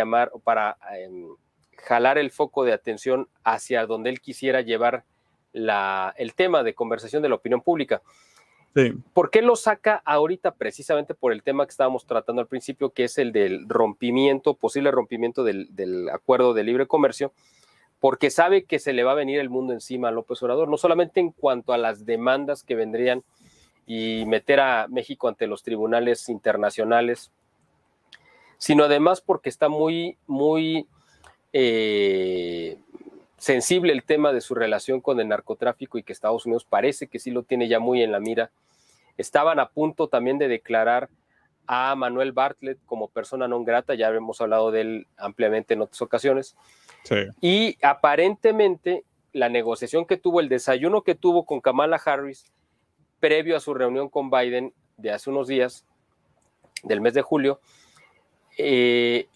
jalar el foco de atención hacia donde él quisiera llevar el tema de conversación de la opinión pública. Sí. ¿Por qué lo saca ahorita? Precisamente por el tema que estábamos tratando al principio, que es el del posible rompimiento del acuerdo de libre comercio, porque sabe que se le va a venir el mundo encima a López Obrador, no solamente en cuanto a las demandas que vendrían y meter a México ante los tribunales internacionales, sino además porque está muy, muy sensible el tema de su relación con el narcotráfico y que Estados Unidos parece que sí lo tiene ya muy en la mira. Estaban a punto también de declarar a Manuel Bartlett como persona non grata, ya hemos hablado de él ampliamente en otras ocasiones. Sí. Y aparentemente la negociación que tuvo, el desayuno que tuvo con Kamala Harris previo a su reunión con Biden de hace unos días, del mes de julio,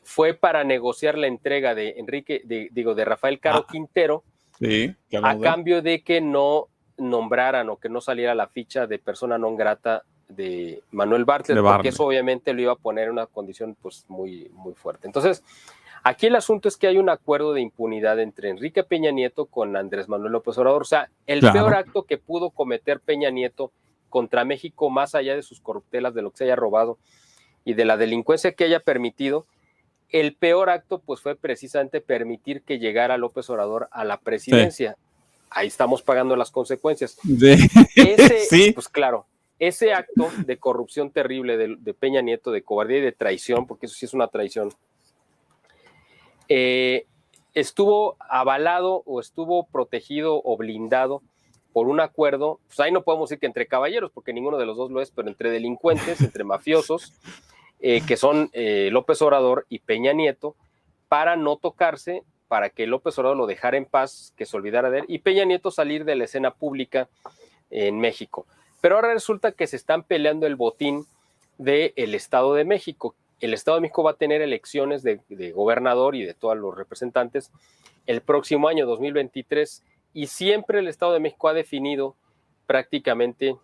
fue para negociar la entrega de Rafael Caro Quintero, sí, a cambio de que no nombraran o que no saliera la ficha de persona non grata de Manuel Bartlett, porque eso obviamente lo iba a poner en una condición pues muy, muy fuerte. Entonces, aquí el asunto es que hay un acuerdo de impunidad entre Enrique Peña Nieto con Andrés Manuel López Obrador. O sea, el peor acto que pudo cometer Peña Nieto contra México, más allá de sus corruptelas, de lo que se haya robado y de la delincuencia que haya permitido, el peor acto pues fue precisamente permitir que llegara López Obrador a la presidencia. Sí. Ahí estamos pagando las consecuencias. Sí. Pues claro, ese acto de corrupción terrible de Peña Nieto, de cobardía y de traición, porque eso sí es una traición, estuvo avalado o estuvo protegido o blindado por un acuerdo, pues ahí no podemos decir que entre caballeros, porque ninguno de los dos lo es, pero entre delincuentes, entre mafiosos, que son López Obrador y Peña Nieto, para no tocarse, para que López Obrador lo dejara en paz, que se olvidara de él, y Peña Nieto salir de la escena pública en México. Pero ahora resulta que se están peleando el botín del Estado de México. El Estado de México va a tener elecciones de gobernador y de todos los representantes el próximo año, 2023, y siempre el Estado de México ha definido prácticamente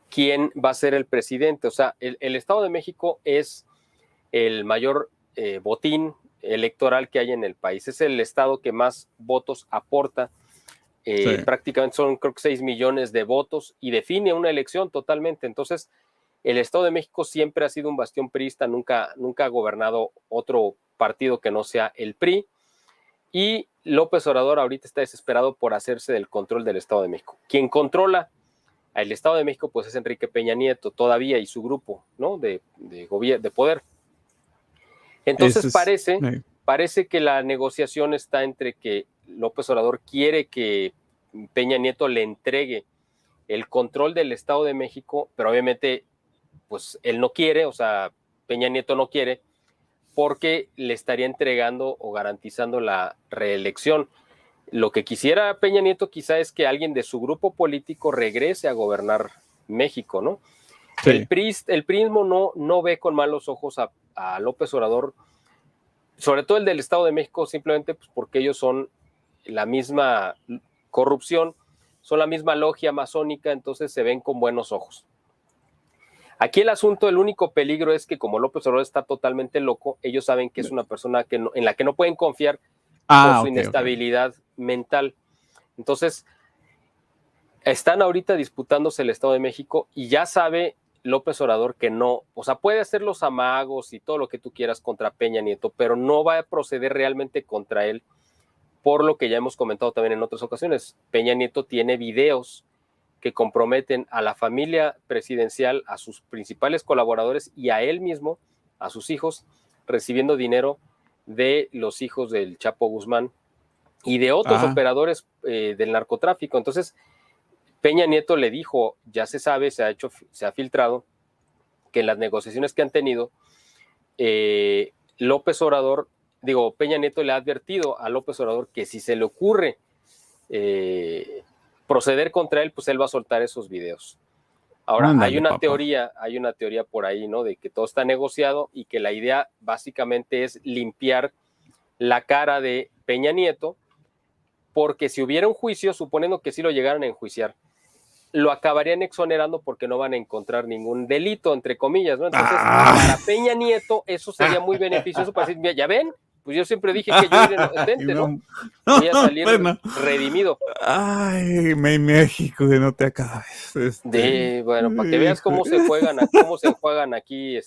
quién va a ser el presidente. O sea, el Estado de México es el mayor botín electoral que hay en el país. Es el estado que más votos aporta. Sí. Prácticamente son, creo que 6 millones de votos y define una elección totalmente. Entonces, el Estado de México siempre ha sido un bastión priista, nunca ha gobernado otro partido que no sea el PRI. Y López Obrador ahorita está desesperado por hacerse del control del Estado de México. Quien controla al Estado de México pues es Enrique Peña Nieto todavía y su grupo, ¿no? de poder. Entonces parece que la negociación está entre que López Obrador quiere que Peña Nieto le entregue el control del Estado de México, pero obviamente pues él no quiere, o sea, Peña Nieto no quiere, porque le estaría entregando o garantizando la reelección. Lo que quisiera Peña Nieto quizá es que alguien de su grupo político regrese a gobernar México, ¿no? Sí. El priismo no ve con malos ojos a López Obrador, sobre todo el del Estado de México, simplemente pues porque ellos son la misma corrupción, son la misma logia masónica, entonces se ven con buenos ojos. Aquí el asunto, el único peligro es que como López Obrador está totalmente loco, ellos saben que es una persona en la que no pueden confiar por su inestabilidad mental. Entonces, están ahorita disputándose el Estado de México y ya sabe López Obrador que no, o sea, puede hacer los amagos y todo lo que tú quieras contra Peña Nieto, pero no va a proceder realmente contra él, por lo que ya hemos comentado también en otras ocasiones. Peña Nieto tiene videos que comprometen a la familia presidencial, a sus principales colaboradores y a él mismo, a sus hijos, recibiendo dinero de los hijos del Chapo Guzmán y de otros operadores del narcotráfico. Entonces, Peña Nieto le dijo, ya se sabe, se ha filtrado, que en las negociaciones que han tenido, Peña Nieto le ha advertido a López Obrador que si se le ocurre proceder contra él, pues él va a soltar esos videos. Ahora, hay una teoría por ahí, ¿no? De que todo está negociado y que la idea básicamente es limpiar la cara de Peña Nieto, porque si hubiera un juicio, suponiendo que sí lo llegaran a enjuiciar, lo acabarían exonerando porque no van a encontrar ningún delito, entre comillas, ¿no? Entonces, para Peña Nieto, eso sería muy beneficioso para decir, mira, ¿ya ven? Pues yo siempre dije que yo era inocente, ¿no? Voy a salir redimido. Ay, México, que no te acabes. Bueno, para que veas cómo se juegan aquí,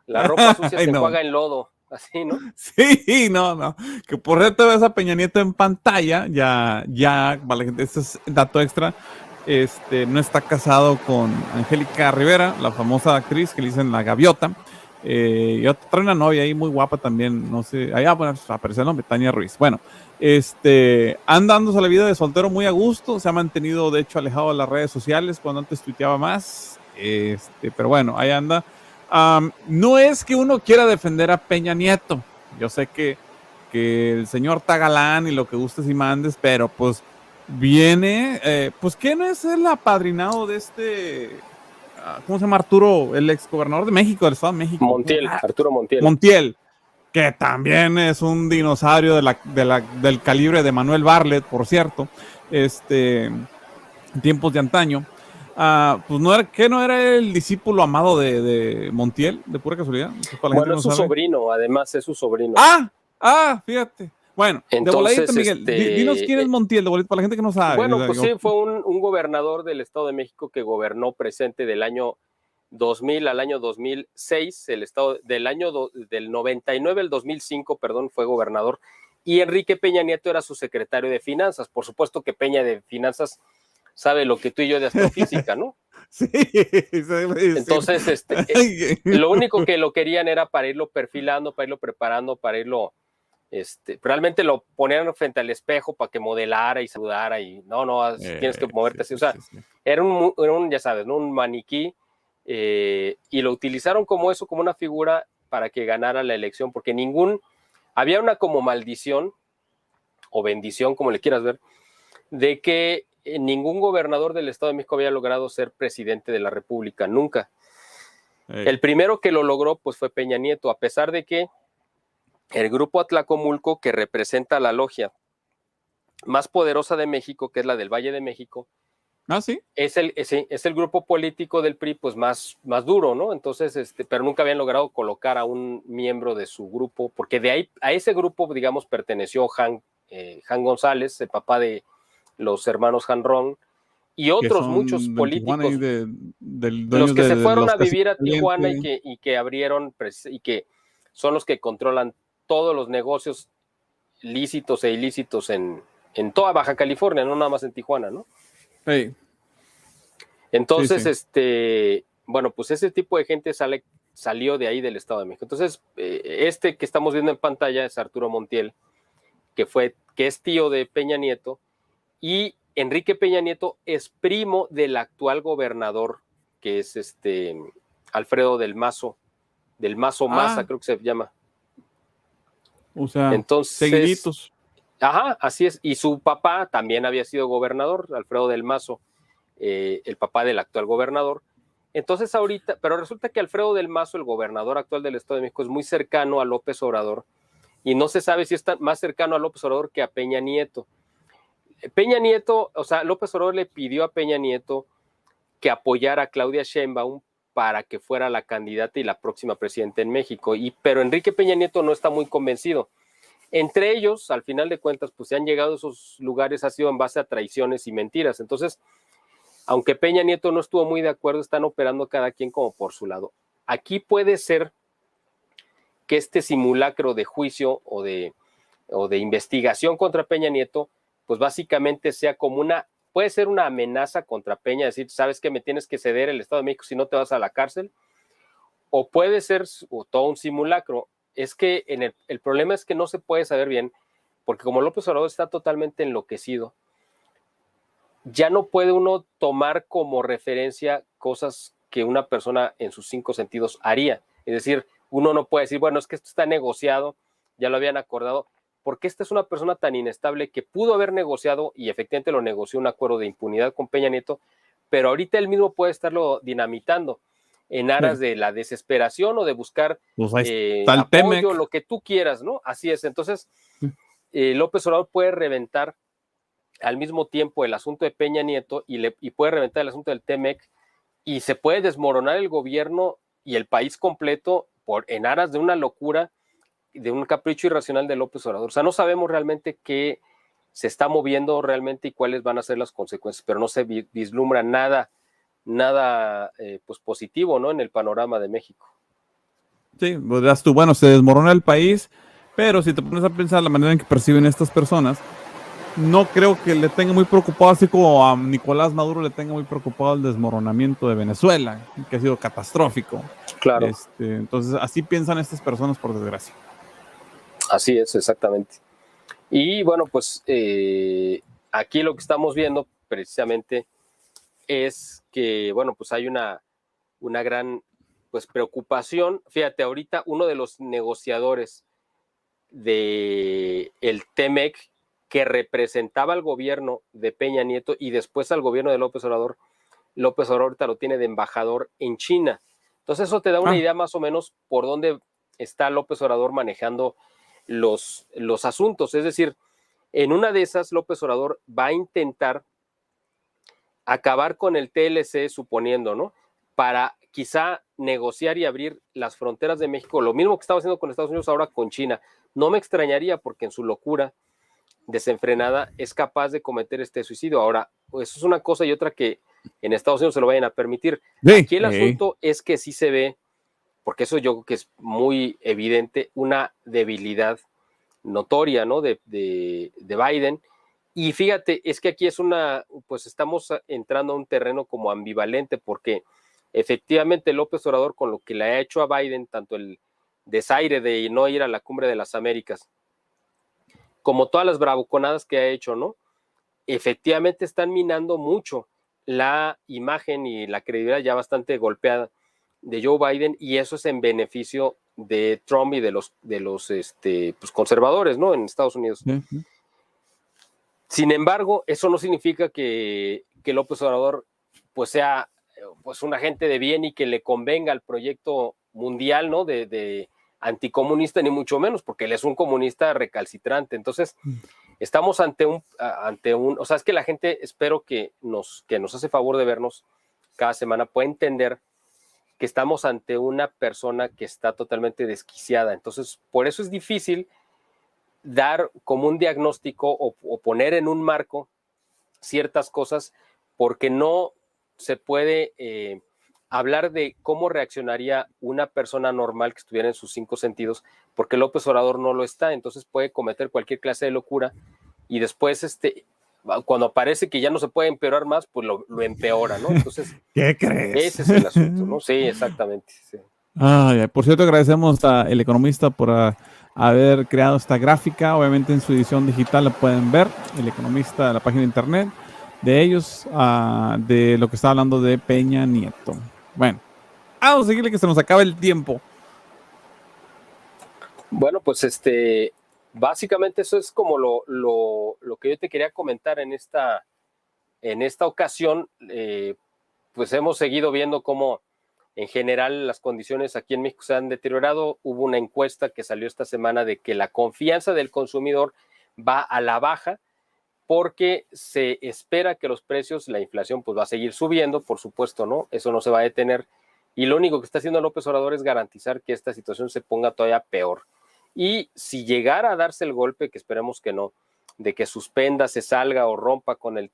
la ropa sucia se juega en lodo. Así, ¿no? Sí, no. Que por cierto ves a Peña Nieto en pantalla, ya, vale, este es dato extra. No está casado con Angélica Rivera, la famosa actriz que le dicen la Gaviota. Y trae una novia ahí muy guapa también, no sé. Bueno, aparece el nombre, Tania Ruiz. Bueno, anda dándose la vida de soltero muy a gusto. Se ha mantenido, de hecho, alejado de las redes sociales cuando antes tuiteaba más. Pero bueno, ahí anda. No es que uno quiera defender a Peña Nieto. Yo sé que el señor Tagalán y lo que gustes y mandes, pero pues viene, pues ¿quién es el apadrinado de ¿cómo se llama? Arturo, el exgobernador de México, del Estado de México. Arturo Montiel. Montiel, que también es un dinosaurio del calibre de Manuel Bartlett, por cierto, en tiempos de antaño. Pues no era el discípulo amado de Montiel, de pura casualidad. Bueno, es su sobrino, además es su sobrino. Fíjate. Bueno, entonces, de voladita, Miguel, dinos quién es Montiel, de voladita, para la gente que no sabe. Bueno, pues sí, fue un gobernador del Estado de México que gobernó presente del año 2000 al año 2006, el estado del 99 al 2005, perdón, fue gobernador, y Enrique Peña Nieto era su secretario de Finanzas. Por supuesto que Peña de Finanzas sabe lo que tú y yo de astrofísica, ¿no? Sí, entonces, lo único que lo querían era para irlo perfilando, para irlo preparando, para irlo, realmente lo ponían frente al espejo para que modelara y saludara y no, tienes que moverte así, o sea, era un, ya sabes, ¿no? Un maniquí, y lo utilizaron como eso, como una figura para que ganara la elección, porque había una como maldición o bendición, como le quieras ver, de que ningún gobernador del Estado de México había logrado ser presidente de la República, nunca. El primero que lo logró pues fue Peña Nieto, a pesar de que el grupo Atlacomulco, que representa la logia más poderosa de México, que es la del Valle de México, ¿sí? es el grupo político del PRI pues más duro, ¿no? Entonces, pero nunca habían logrado colocar a un miembro de su grupo, porque de ahí a ese grupo, digamos, perteneció Jan González, el papá de los hermanos Janrón, y otros muchos políticos, los que se fueron a vivir a Tijuana y que abrieron, y que son los que controlan todos los negocios lícitos e ilícitos en toda Baja California, no nada más en Tijuana, ¿no? Sí. Entonces, sí. Bueno, pues ese tipo de gente salió de ahí del Estado de México. Entonces, que estamos viendo en pantalla es Arturo Montiel, que es tío de Peña Nieto, y Enrique Peña Nieto es primo del actual gobernador, que es Alfredo del Mazo Maza, creo que se llama. O sea, entonces, seguiditos. Ajá, así es. Y su papá también había sido gobernador, Alfredo del Mazo, el papá del actual gobernador. Entonces ahorita, pero resulta que Alfredo del Mazo, el gobernador actual del Estado de México, es muy cercano a López Obrador, y no se sabe si está más cercano a López Obrador que a Peña Nieto. Peña Nieto, o sea, López Obrador le pidió a Peña Nieto que apoyara a Claudia Sheinbaum para que fuera la candidata y la próxima presidenta en México, pero Enrique Peña Nieto no está muy convencido. Entre ellos, al final de cuentas, pues se han llegado a esos lugares, ha sido en base a traiciones y mentiras. Entonces, aunque Peña Nieto no estuvo muy de acuerdo, están operando cada quien como por su lado. Aquí puede ser que este simulacro de juicio o de investigación contra Peña Nieto, pues básicamente sea como puede ser una amenaza contra Peña, decir, sabes que me tienes que ceder el Estado de México si no te vas a la cárcel, o puede ser todo un simulacro. Es que el problema es que no se puede saber bien, porque como López Obrador está totalmente enloquecido, ya no puede uno tomar como referencia cosas que una persona en sus 5 sentidos haría. Es decir, uno no puede decir, bueno, es que esto está negociado, ya lo habían acordado, porque esta es una persona tan inestable que pudo haber negociado, y efectivamente lo negoció, un acuerdo de impunidad con Peña Nieto, pero ahorita él mismo puede estarlo dinamitando en aras de la desesperación o de buscar apoyo, Temec, lo que tú quieras, ¿no? Así es. Entonces, López Obrador puede reventar al mismo tiempo el asunto de Peña Nieto y puede reventar el asunto del Temec, y se puede desmoronar el gobierno y el país completo en aras de una locura, de un capricho irracional de López Obrador. O sea, no sabemos realmente qué se está moviendo realmente y cuáles van a ser las consecuencias, pero no se vislumbra nada pues positivo, ¿no? En el panorama de México. Sí, pues tú, bueno, se desmorona el país, pero si te pones a pensar la manera en que perciben estas personas, no creo que le tenga muy preocupado, así como a Nicolás Maduro le tenga muy preocupado el desmoronamiento de Venezuela, que ha sido catastrófico. Claro. Entonces, así piensan estas personas, por desgracia. Así es, exactamente. Y bueno, pues aquí lo que estamos viendo precisamente es que, bueno, pues hay una gran pues preocupación. Fíjate, ahorita uno de los negociadores del Temec, que representaba al gobierno de Peña Nieto y después al gobierno de López Obrador ahorita lo tiene de embajador en China. Entonces eso te da una idea más o menos por dónde está López Obrador manejando los asuntos. Es decir, en una de esas López Obrador va a intentar acabar con el TLC, suponiendo, ¿no? Para quizá negociar y abrir las fronteras de México, lo mismo que estaba haciendo con Estados Unidos ahora con China. No me extrañaría, porque en su locura desenfrenada es capaz de cometer este suicidio. Ahora, pues eso es una cosa, y otra que en Estados Unidos se lo vayan a permitir. Sí, Aquí el asunto es que sí se ve, porque eso yo creo que es muy evidente, una debilidad notoria, ¿no? de Biden. Y fíjate, es que aquí pues estamos entrando a un terreno como ambivalente, porque efectivamente López Obrador, con lo que le ha hecho a Biden, tanto el desaire de no ir a la Cumbre de las Américas, como todas las bravuconadas que ha hecho, ¿no? Efectivamente están minando mucho la imagen y la credibilidad ya bastante golpeada de Joe Biden, y eso es en beneficio de Trump y de los pues conservadores, ¿no? En Estados Unidos. sí. Sin embargo, eso no significa que López Obrador pues sea pues un agente de bien y que le convenga al proyecto mundial, ¿no? De anticomunista, ni mucho menos, porque él es un comunista recalcitrante. Entonces, estamos ante un, o sea, es que la gente, espero que nos hace favor de vernos cada semana, pueda entender que estamos ante una persona que está totalmente desquiciada. Entonces, por eso es difícil dar como un diagnóstico o poner en un marco ciertas cosas, porque no se puede hablar de cómo reaccionaría una persona normal que estuviera en sus 5 sentidos, porque López Obrador no lo está. Entonces puede cometer cualquier clase de locura y después cuando parece que ya no se puede empeorar más, pues lo empeora, ¿no? Entonces, ¿Qué crees? ese es el asunto, ¿no? Sí, exactamente. Sí. Por cierto, agradecemos a El Economista por haber creado esta gráfica. Obviamente en su edición digital la pueden ver. El Economista, la página de internet de ellos, de lo que está hablando de Peña Nieto. Bueno, vamos a seguirle que se nos acaba el tiempo. Bueno, pues básicamente eso es como lo que yo te quería comentar en esta ocasión. Pues hemos seguido viendo cómo en general las condiciones aquí en México se han deteriorado. Hubo una encuesta que salió esta semana de que la confianza del consumidor va a la baja, porque se espera que los precios, la inflación, pues va a seguir subiendo, por supuesto, ¿no? Eso no se va a detener. Y lo único que está haciendo López Obrador es garantizar que esta situación se ponga todavía peor. Y si llegara a darse el golpe, que esperemos que no, de que suspenda, se salga o rompa con el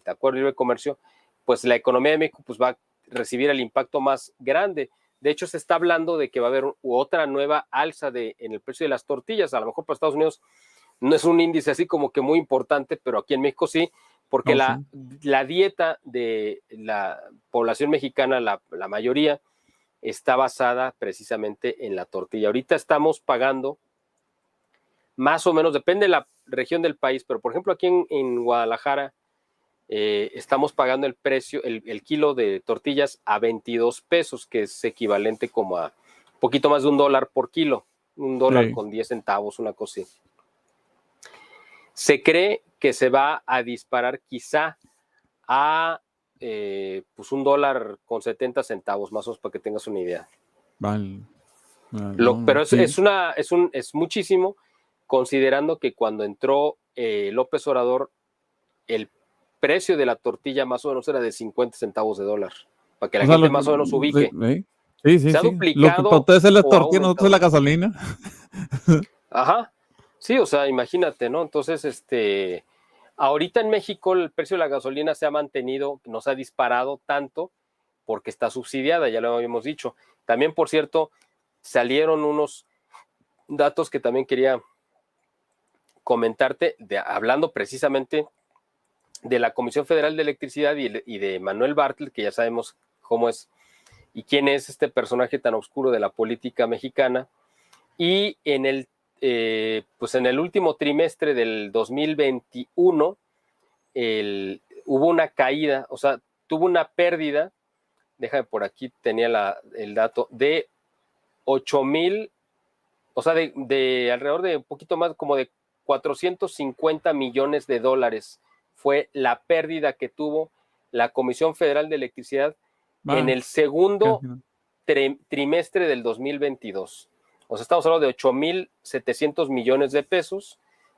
Acuerdo de Libre Comercio, pues la economía de México pues va a recibir el impacto más grande. De hecho, se está hablando de que va a haber otra nueva alza en el precio de las tortillas. A lo mejor para Estados Unidos no es un índice así como que muy importante, pero aquí en México sí, porque la dieta de la población mexicana, la mayoría, está basada precisamente en la tortilla. Ahorita estamos pagando más o menos, depende de la región del país, pero por ejemplo aquí en Guadalajara estamos pagando el precio, el kilo de tortillas a 22 pesos, que es equivalente como a un poquito más de $1 por kilo, $1 con 10 centavos, una cosa así. Se cree que se va a disparar quizá a pues $1 con 70 centavos, más o menos, para que tengas una idea. Vale. Pero es muchísimo, considerando que cuando entró López Obrador, el precio de la tortilla más o menos era de 50 centavos de dólar, para que la gente más o menos ubique. Sí. Se ha duplicado. Lo que para ustedes es la tortilla, nosotros es la gasolina. Ajá. Sí, o sea, imagínate, ¿no? Entonces, ahorita en México el precio de la gasolina se ha mantenido, no se ha disparado tanto porque está subsidiada, ya lo habíamos dicho. También, por cierto, salieron unos datos que también quería comentarte, hablando precisamente de la Comisión Federal de Electricidad y de Manuel Bartlett, que ya sabemos cómo es y quién es este personaje tan oscuro de la política mexicana. Y pues en el último trimestre del 2021 hubo una caída, o sea, tuvo una pérdida, déjame por aquí, tenía el dato, de 8,000, o sea, de alrededor de un poquito más, como de 450 millones de dólares fue la pérdida que tuvo la Comisión Federal de Electricidad en el segundo trimestre del 2022. O sea, estamos hablando de 8,700 millones de pesos,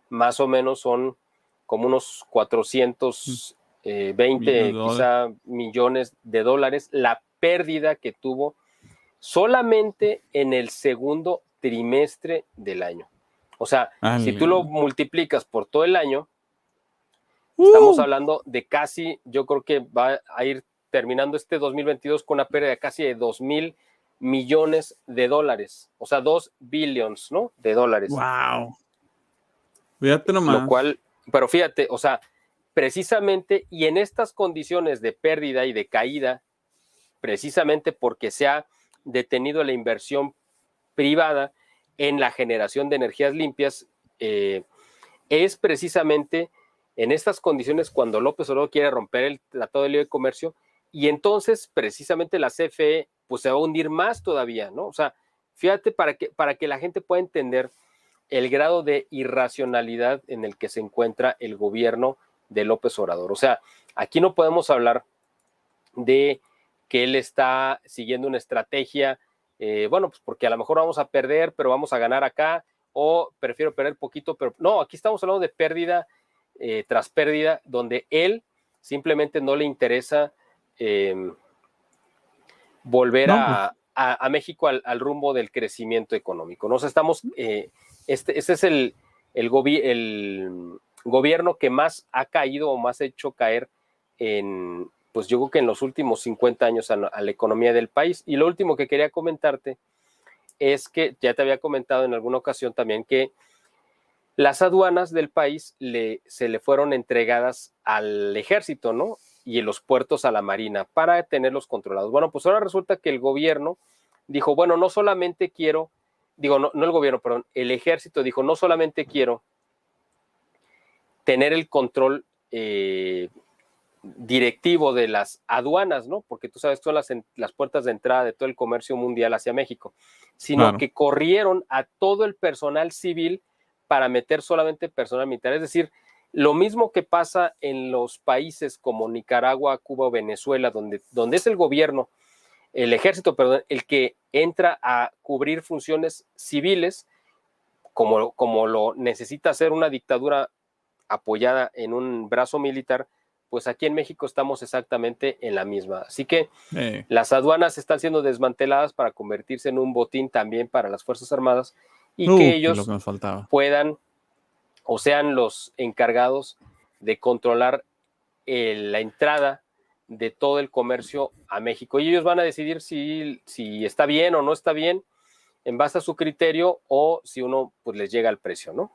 más o menos son como unos 420 quizá millones de dólares, la pérdida que tuvo solamente en el segundo trimestre del año. O sea, si tú lo multiplicas por todo el año, Estamos hablando de casi, yo creo que va a ir terminando este 2022 con una pérdida de casi de 2,000 millones de dólares, o sea, 2 billions, ¿no? De dólares. Wow. Fíjate nomás. Lo cual, pero fíjate, o sea, precisamente, y en estas condiciones de pérdida y de caída, precisamente porque se ha detenido la inversión privada en la generación de energías limpias, es precisamente en estas condiciones cuando López Obrador quiere romper el Tratado de Libre Comercio, y entonces precisamente la CFE pues se va a hundir más todavía, ¿no? O sea, fíjate para que la gente pueda entender el grado de irracionalidad en el que se encuentra el gobierno de López Obrador. O sea, aquí no podemos hablar de que él está siguiendo una estrategia, bueno, pues porque a lo mejor vamos a perder, pero vamos a ganar acá, o prefiero perder poquito, pero no, aquí estamos hablando de pérdida tras pérdida, donde él simplemente no le interesa volver a México al rumbo del crecimiento económico, ¿no? O sea, estamos, este es el gobierno que más ha caído o más ha hecho caer en, pues yo creo que en los últimos 50 años a la economía del país. Y lo último que quería comentarte es que ya te había comentado en alguna ocasión también que las aduanas del país se le fueron entregadas al ejército, ¿no? Y en los puertos a la marina para tenerlos controlados. Bueno, pues ahora resulta que el gobierno dijo, bueno, no solamente quiero, no el gobierno, perdón, el ejército dijo, no solamente quiero tener el control directivo de las aduanas, ¿no? Porque tú sabes, todas las puertas de entrada de todo el comercio mundial hacia México, sino que corrieron a todo el personal civil para meter solamente personal militar. Es decir, lo mismo que pasa en los países como Nicaragua, Cuba o Venezuela, donde es el gobierno, el ejército, perdón, el que entra a cubrir funciones civiles, como lo necesita hacer una dictadura apoyada en un brazo militar, pues aquí en México estamos exactamente en la misma. Así que las aduanas están siendo desmanteladas para convertirse en un botín también para las Fuerzas Armadas y que ellos puedan o sean los encargados de controlar la entrada de todo el comercio a México. Y ellos van a decidir si está bien o no está bien en base a su criterio o si uno pues les llega al precio, ¿no?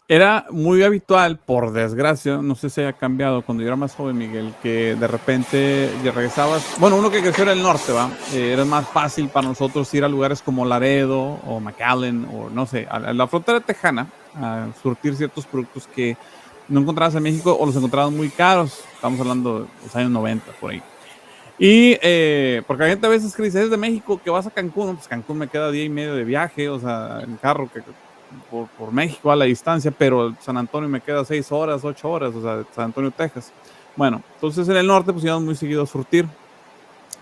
Era muy habitual, por desgracia, no sé si haya cambiado, cuando yo era más joven, Miguel, que de repente ya regresabas, bueno, uno que creció en el norte, ¿va? Era más fácil para nosotros ir a lugares como Laredo o McAllen o no sé, a la frontera tejana, a surtir ciertos productos que no encontrabas en México o los encontrabas muy caros. Estamos hablando de los años 90, por ahí. Y porque hay gente a veces que dice, es de México, que vas a Cancún, pues Cancún me queda 1.5 días de viaje, o sea, en carro, por México a la distancia, pero San Antonio me queda 6 horas, 8 horas, o sea, San Antonio, Texas. Bueno, entonces en el norte pues íbamos muy seguido a surtir,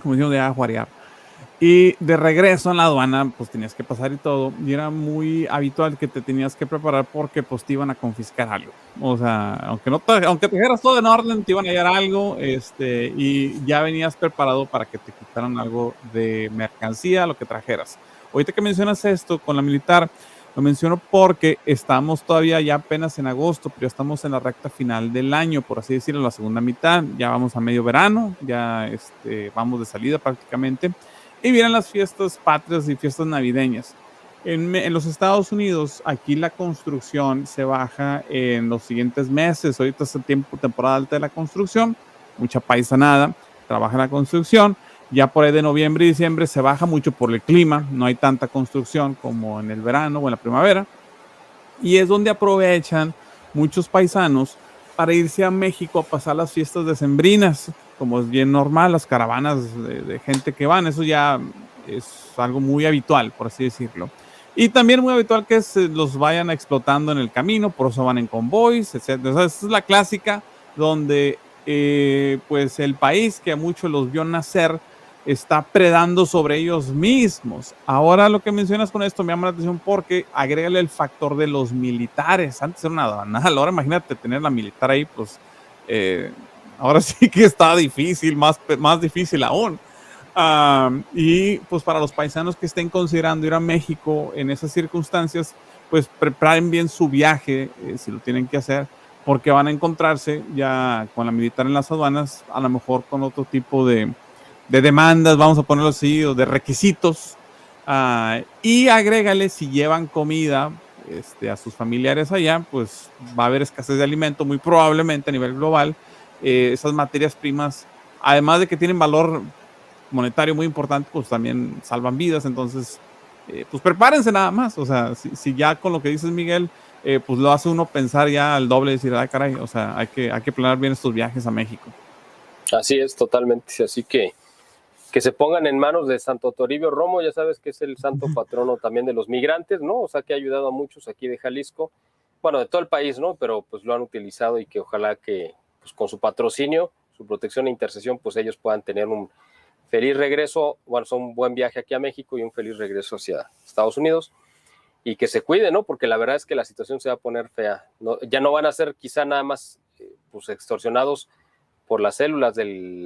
como decíamos, de ajuarear. Y de regreso en la aduana, pues tenías que pasar y todo, y era muy habitual que te tenías que preparar porque pues te iban a confiscar algo. O sea, aunque trajeras todo en orden, te iban a hallar algo, y ya venías preparado para que te quitaran algo de mercancía, lo que trajeras. Ahorita que mencionas esto con la militar, lo menciono porque estamos todavía ya apenas en agosto, pero ya estamos en la recta final del año, por así decirlo, la segunda mitad. Ya vamos a medio verano, ya vamos de salida prácticamente. Y vienen las fiestas patrias y fiestas navideñas. En los Estados Unidos, aquí la construcción se baja en los siguientes meses. Ahorita es el temporada alta de la construcción, mucha paisanada, trabaja en la construcción. Ya por ahí de noviembre y diciembre se baja mucho por el clima, no hay tanta construcción como en el verano o en la primavera. Y es donde aprovechan muchos paisanos para irse a México a pasar las fiestas decembrinas, como es bien normal, las caravanas de gente que van, eso ya es algo muy habitual, por así decirlo. Y también muy habitual que los vayan explotando en el camino, por eso van en convoys, etc. O sea, esa es la clásica donde pues el país que a muchos los vio nacer está predando sobre ellos mismos. Ahora lo que mencionas con esto me llama la atención porque agrégale el factor de los militares. Antes era una aduanal, ahora imagínate tener la militar ahí, pues ahora sí que está difícil, más difícil aún. Y pues para los paisanos que estén considerando ir a México en esas circunstancias, pues preparen bien su viaje, si lo tienen que hacer, porque van a encontrarse ya con la militar en las aduanas, a lo mejor con otro tipo de demandas, vamos a ponerlo así, o de requisitos. Y agrégale, si llevan comida a sus familiares allá, pues va a haber escasez de alimento, muy probablemente a nivel global. Esas materias primas, además de que tienen valor monetario muy importante, pues también salvan vidas. Entonces, pues prepárense nada más. O sea, si ya con lo que dices, Miguel, pues lo hace uno pensar ya al doble, decir, ay, caray, o sea, hay que planear bien estos viajes a México. Así es, totalmente. Así que se pongan en manos de Santo Toribio Romo, ya sabes que es el santo patrono también de los migrantes, ¿no? O sea, que ha ayudado a muchos aquí de Jalisco, bueno, de todo el país, ¿no? Pero pues lo han utilizado y que ojalá que pues con su patrocinio, su protección e intercesión, pues ellos puedan tener un feliz regreso, bueno, un buen viaje aquí a México y un feliz regreso hacia Estados Unidos. Y que se cuide, ¿no? Porque la verdad es que la situación se va a poner fea. No, ya no van a ser quizá nada más pues extorsionados por las células de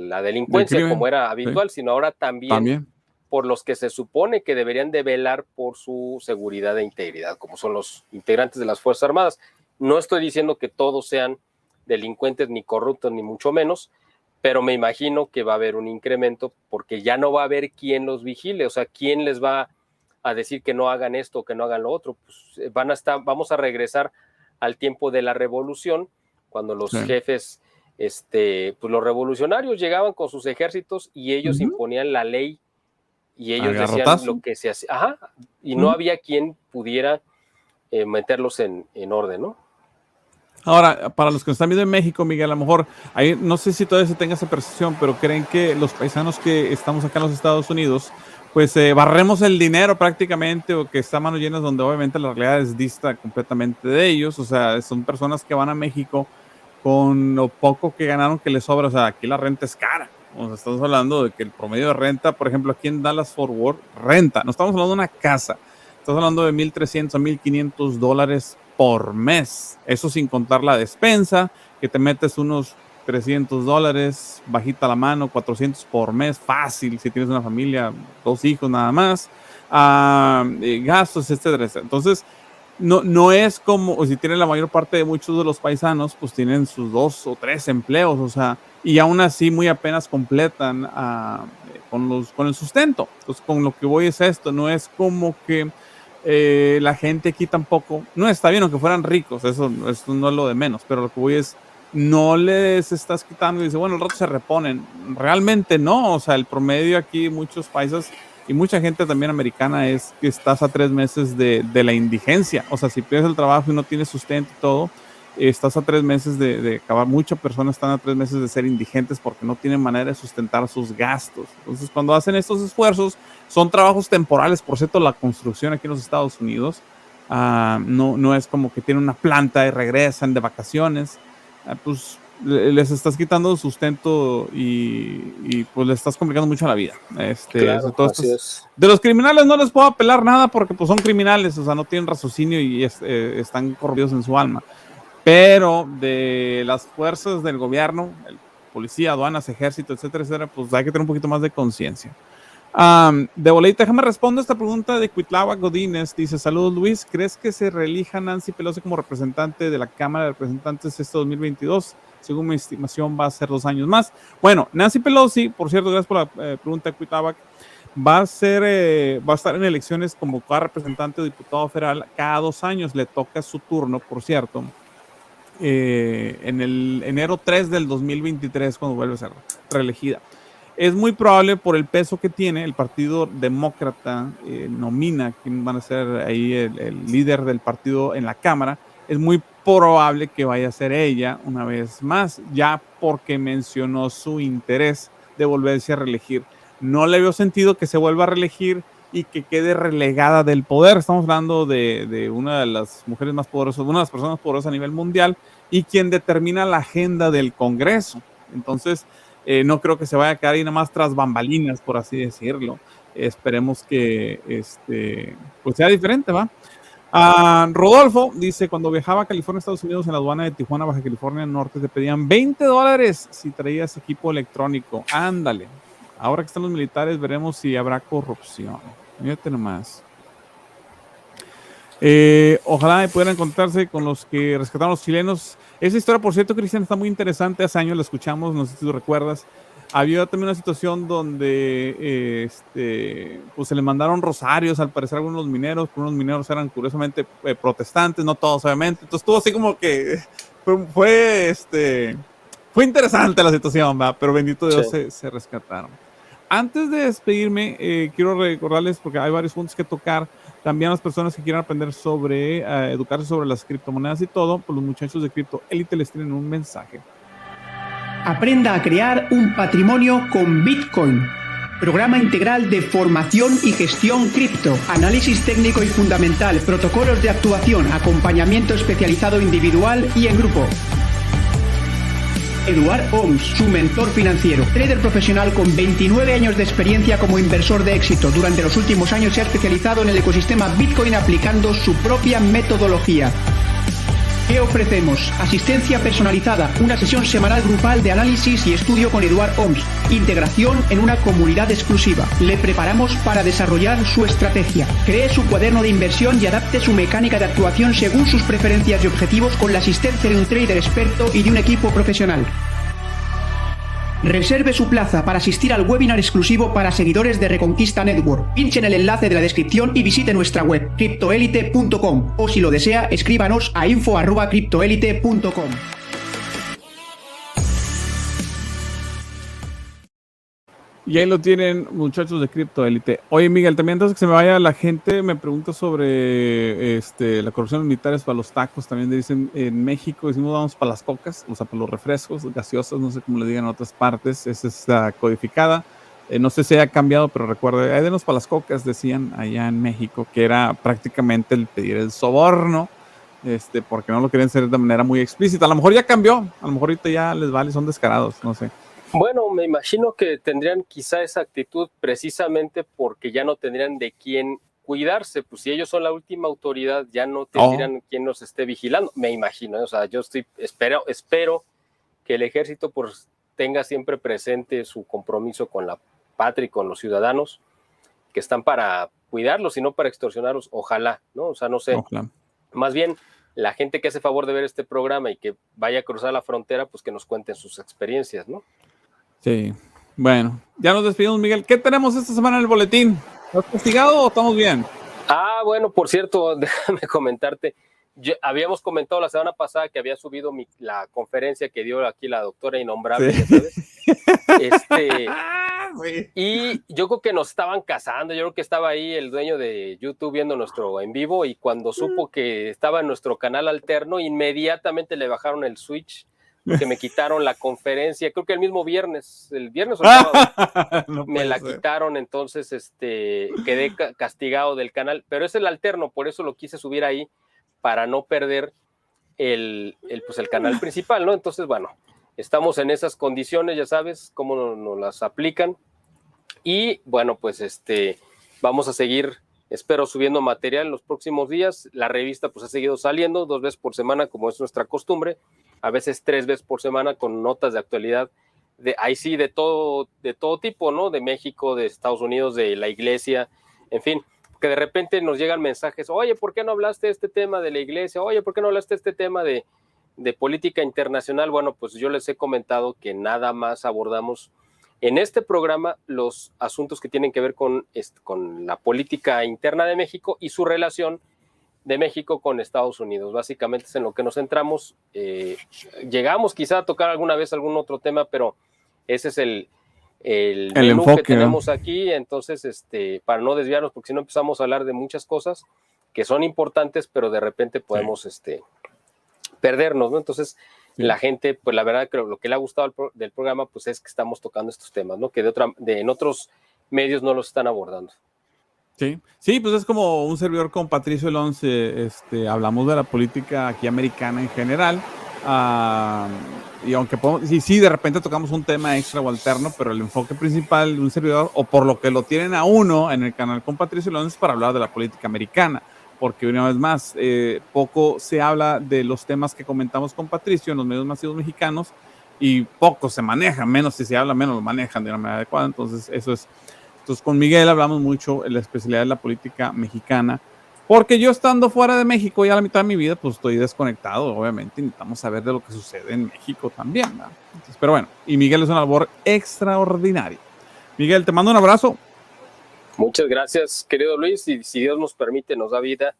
la delincuencia, como era habitual, sí, sino ahora también por los que se supone que deberían de velar por su seguridad e integridad, como son los integrantes de las Fuerzas Armadas. No estoy diciendo que todos sean delincuentes ni corruptos, ni mucho menos, pero me imagino que va a haber un incremento porque ya no va a haber quien los vigile, o sea, quién les va a decir que no hagan esto o que no hagan lo otro. Pues vamos a regresar al tiempo de la revolución, cuando los jefes, pues los revolucionarios llegaban con sus ejércitos y ellos imponían la ley y ellos decían lo que se hacía, y no había quien pudiera meterlos en orden, ¿no? Ahora, para los que nos están viendo en México, Miguel, a lo mejor, ahí, no sé si todavía se tenga esa percepción, pero creen que los paisanos que estamos acá en los Estados Unidos, pues barremos el dinero prácticamente, o que está a manos llenas, donde obviamente la realidad es dista completamente de ellos. O sea, son personas que van a México con lo poco que ganaron que les sobra. O sea, aquí la renta es cara. O sea, estamos hablando de que el promedio de renta, por ejemplo, aquí en Dallas Fort Worth, renta, no estamos hablando de una casa, estamos hablando de $1,300 a $1,500 por mes. Eso sin contar la despensa, que te metes unos $300, bajita la mano, 400 por mes, fácil, si tienes una familia, 2 hijos nada más, gastos, etcétera. Entonces, no es como, o si tienen la mayor parte de muchos de los paisanos, pues tienen sus 2 o 3 empleos, o sea, y aún así muy apenas completan con el sustento. Entonces, con lo que voy es esto, no es como que la gente aquí tampoco, no está bien aunque fueran ricos, eso no es lo de menos, pero lo que voy es, no les estás quitando y dice, bueno, el rato se reponen. Realmente no, o sea, el promedio aquí, muchos países y mucha gente también americana, es que estás a 3 meses de la indigencia. O sea, si pierdes el trabajo y no tienes sustento y todo, estás a 3 meses de acabar. Muchas personas están a 3 meses de ser indigentes porque no tienen manera de sustentar sus gastos. Entonces, cuando hacen estos esfuerzos, son trabajos temporales. Por cierto, la construcción aquí en los Estados Unidos no es como que tienen una planta y regresan de vacaciones. Pues les estás quitando sustento y pues les estás complicando mucho la vida. Claro, así es. De los criminales no les puedo apelar nada porque pues son criminales, o sea, no tienen raciocinio y están corrompidos en su alma. Pero de las fuerzas del gobierno, el policía, aduanas, ejército, etcétera, etcétera, pues hay que tener un poquito más de conciencia. De bolita, déjame responder esta pregunta de Cuitláhuac Godínez. Dice, saludos Luis, ¿crees que se reelija Nancy Pelosi como representante de la Cámara de Representantes este 2022? Según mi estimación va a ser 2 años más. Bueno, Nancy Pelosi, por cierto, gracias por la pregunta de Cuitláhuac, va a estar en elecciones como cada representante o diputado federal cada 2 años. Le toca su turno, por cierto, en el enero 3 del 2023, cuando vuelve a ser reelegida. Es muy probable, por el peso que tiene, el Partido Demócrata nomina quién van a ser ahí el líder del partido en la Cámara. Es muy probable que vaya a ser ella una vez más, ya porque mencionó su interés de volverse a reelegir. No le veo sentido que se vuelva a reelegir y que quede relegada del poder. Estamos hablando de una de las mujeres más poderosas, una de las personas más poderosas a nivel mundial y quien determina la agenda del Congreso. Entonces, no creo que se vaya a quedar ahí nada más tras bambalinas, por así decirlo. Esperemos que pues sea diferente, ¿va? Rodolfo dice, cuando viajaba a California, Estados Unidos, en la aduana de Tijuana, Baja California Norte, te pedían $20 si traías equipo electrónico. Ándale. Ahora que están los militares, veremos si habrá corrupción. Fíjate nomás. Ojalá pudieran encontrarse con los que rescataron a los chilenos. Esa historia, por cierto, Cristian, está muy interesante. Hace años la escuchamos, no sé si tú recuerdas. Había también una situación donde pues se le mandaron rosarios, al parecer, a algunos mineros, pero unos mineros eran curiosamente protestantes, no todos, obviamente. Entonces estuvo así como que fue interesante la situación, ¿va? Pero bendito Dios, sí, se rescataron. Antes de despedirme, quiero recordarles, porque hay varios puntos que tocar, también a las personas que quieran aprender sobre, educarse sobre las criptomonedas y todo, pues los muchachos de Crypto Elite les tienen un mensaje. Aprenda a crear un patrimonio con Bitcoin. Programa integral de formación y gestión cripto, análisis técnico y fundamental, protocolos de actuación, acompañamiento especializado individual y en grupo. Eduard Oms, su mentor financiero, trader profesional con 29 años de experiencia como inversor de éxito. Durante los últimos años se ha especializado en el ecosistema Bitcoin aplicando su propia metodología. ¿Qué ofrecemos? Asistencia personalizada, una sesión semanal grupal de análisis y estudio con Eduard Oms, integración en una comunidad exclusiva. Le preparamos para desarrollar su estrategia. Cree su cuaderno de inversión y adapte su mecánica de actuación según sus preferencias y objetivos con la asistencia de un trader experto y de un equipo profesional. Reserve su plaza para asistir al webinar exclusivo para seguidores de Reconquista Network. Pinche en el enlace de la descripción y visite nuestra web, cryptoelite.com, o si lo desea, escríbanos a info@cryptoelite.com. Y ahí lo tienen, muchachos de Crypto Elite. Oye, Miguel, también antes de que se me vaya la gente, me pregunta sobre la corrupción de militares para los tacos. También dicen, en México decimos vamos para las cocas, o sea, para los refrescos, gaseosas, no sé cómo le digan en otras partes. Esa está codificada. No sé si haya cambiado, pero recuerdo, denos para las cocas, decían allá en México, que era prácticamente el pedir el soborno, porque no lo querían hacer de manera muy explícita. A lo mejor ya cambió, a lo mejor ahorita ya les vale, son descarados, no sé. Bueno, me imagino que tendrían quizá esa actitud precisamente porque ya no tendrían de quién cuidarse, pues si ellos son la última autoridad, ya no tendrían quien los esté vigilando, me imagino, o sea, yo espero que el ejército pues tenga siempre presente su compromiso con la patria y con los ciudadanos que están para cuidarlos y no para extorsionarlos, ojalá, ¿no? O sea, no sé, ojalá. Más bien la gente que hace favor de ver este programa y que vaya a cruzar la frontera, pues que nos cuenten sus experiencias, ¿no? Sí, bueno, ya nos despedimos, Miguel. ¿Qué tenemos esta semana en el boletín? ¿Estás castigado o estamos bien? Bueno, por cierto, déjame comentarte. Habíamos comentado la semana pasada que había subido la conferencia que dio aquí la doctora Innombrable, sí. Ya sabes. Sí. Y yo creo que nos estaban cazando. Yo creo que estaba ahí el dueño de YouTube viendo nuestro en vivo y cuando supo que estaba en nuestro canal alterno, inmediatamente le bajaron el switch. Que me quitaron la conferencia, creo que el viernes o el sábado, no me la quitaron, entonces quedé castigado del canal, pero es el alterno, por eso lo quise subir ahí, para no perder el canal principal, ¿no? Entonces, bueno, estamos en esas condiciones, ya sabes cómo nos las aplican, y bueno, pues vamos a seguir, espero, subiendo material en los próximos días. La revista pues ha seguido saliendo 2 veces por semana, como es nuestra costumbre, a veces 3 veces por semana con notas de actualidad, ahí sí, de todo tipo, ¿no? De México, de Estados Unidos, de la iglesia, en fin, que de repente nos llegan mensajes, oye, ¿por qué no hablaste de este tema de la iglesia? Oye, ¿por qué no hablaste de este tema de política internacional? Bueno, pues yo les he comentado que nada más abordamos en este programa los asuntos que tienen que ver con la política interna de México y su relación de México con Estados Unidos. Básicamente es en lo que nos centramos. Llegamos quizá a tocar alguna vez algún otro tema, pero ese es el menú enfoque, que tenemos, ¿no? Aquí. Entonces, para no desviarnos, porque si no empezamos a hablar de muchas cosas que son importantes, pero de repente podemos perdernos, ¿no? Entonces, la gente, pues la verdad, creo que lo que le ha gustado del programa, pues es que estamos tocando estos temas, ¿no? Que en otros medios no los están abordando. Sí, pues es como un servidor con Patricio Alonce, hablamos de la política aquí americana en general, y aunque sí, de repente tocamos un tema extra o alterno, pero el enfoque principal de un servidor, o por lo que lo tienen a uno en el canal con Patricio Alonce, es para hablar de la política americana, porque una vez más, poco se habla de los temas que comentamos con Patricio en los medios masivos mexicanos, y poco se maneja, menos si se habla, menos lo manejan de una manera adecuada. Entonces eso es. Entonces con Miguel hablamos mucho de la especialidad de la política mexicana, Porque yo estando fuera de México ya a la mitad de mi vida, pues estoy desconectado, obviamente, necesitamos saber de lo que sucede en México también, ¿verdad? Entonces, pero bueno, y Miguel es una labor extraordinaria. Miguel, te mando un abrazo. Muchas gracias, querido Luis, y si Dios nos permite, nos da vida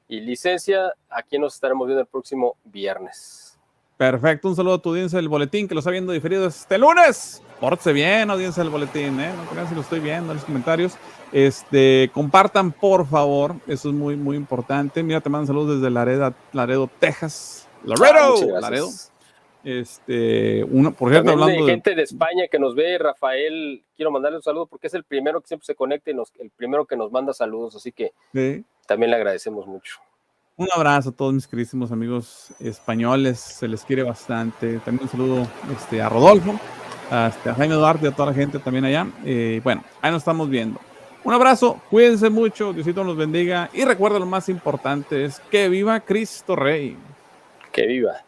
y licencia, aquí nos estaremos viendo el próximo viernes. Perfecto, un saludo a tu audiencia del boletín que lo está viendo diferido este lunes. Pórtese bien, audiencia del boletín, no crean si lo estoy viendo en los comentarios. Compartan, por favor, eso es muy, muy importante. Mira, te mando saludos desde Laredo, Texas. Laredo. Por cierto, también hablando de gente de España que nos ve, Rafael, quiero mandarle un saludo porque es el primero que siempre se conecta y el primero que nos manda saludos, así que sí, también le agradecemos mucho. un abrazo a todos mis queridísimos amigos españoles, se les quiere bastante. También un saludo a Rodolfo, a Jaime Duarte y a toda la gente también allá. Bueno, ahí nos estamos viendo. Un abrazo, cuídense mucho, Diosito nos bendiga y recuerda lo más importante es que viva Cristo Rey. Que viva.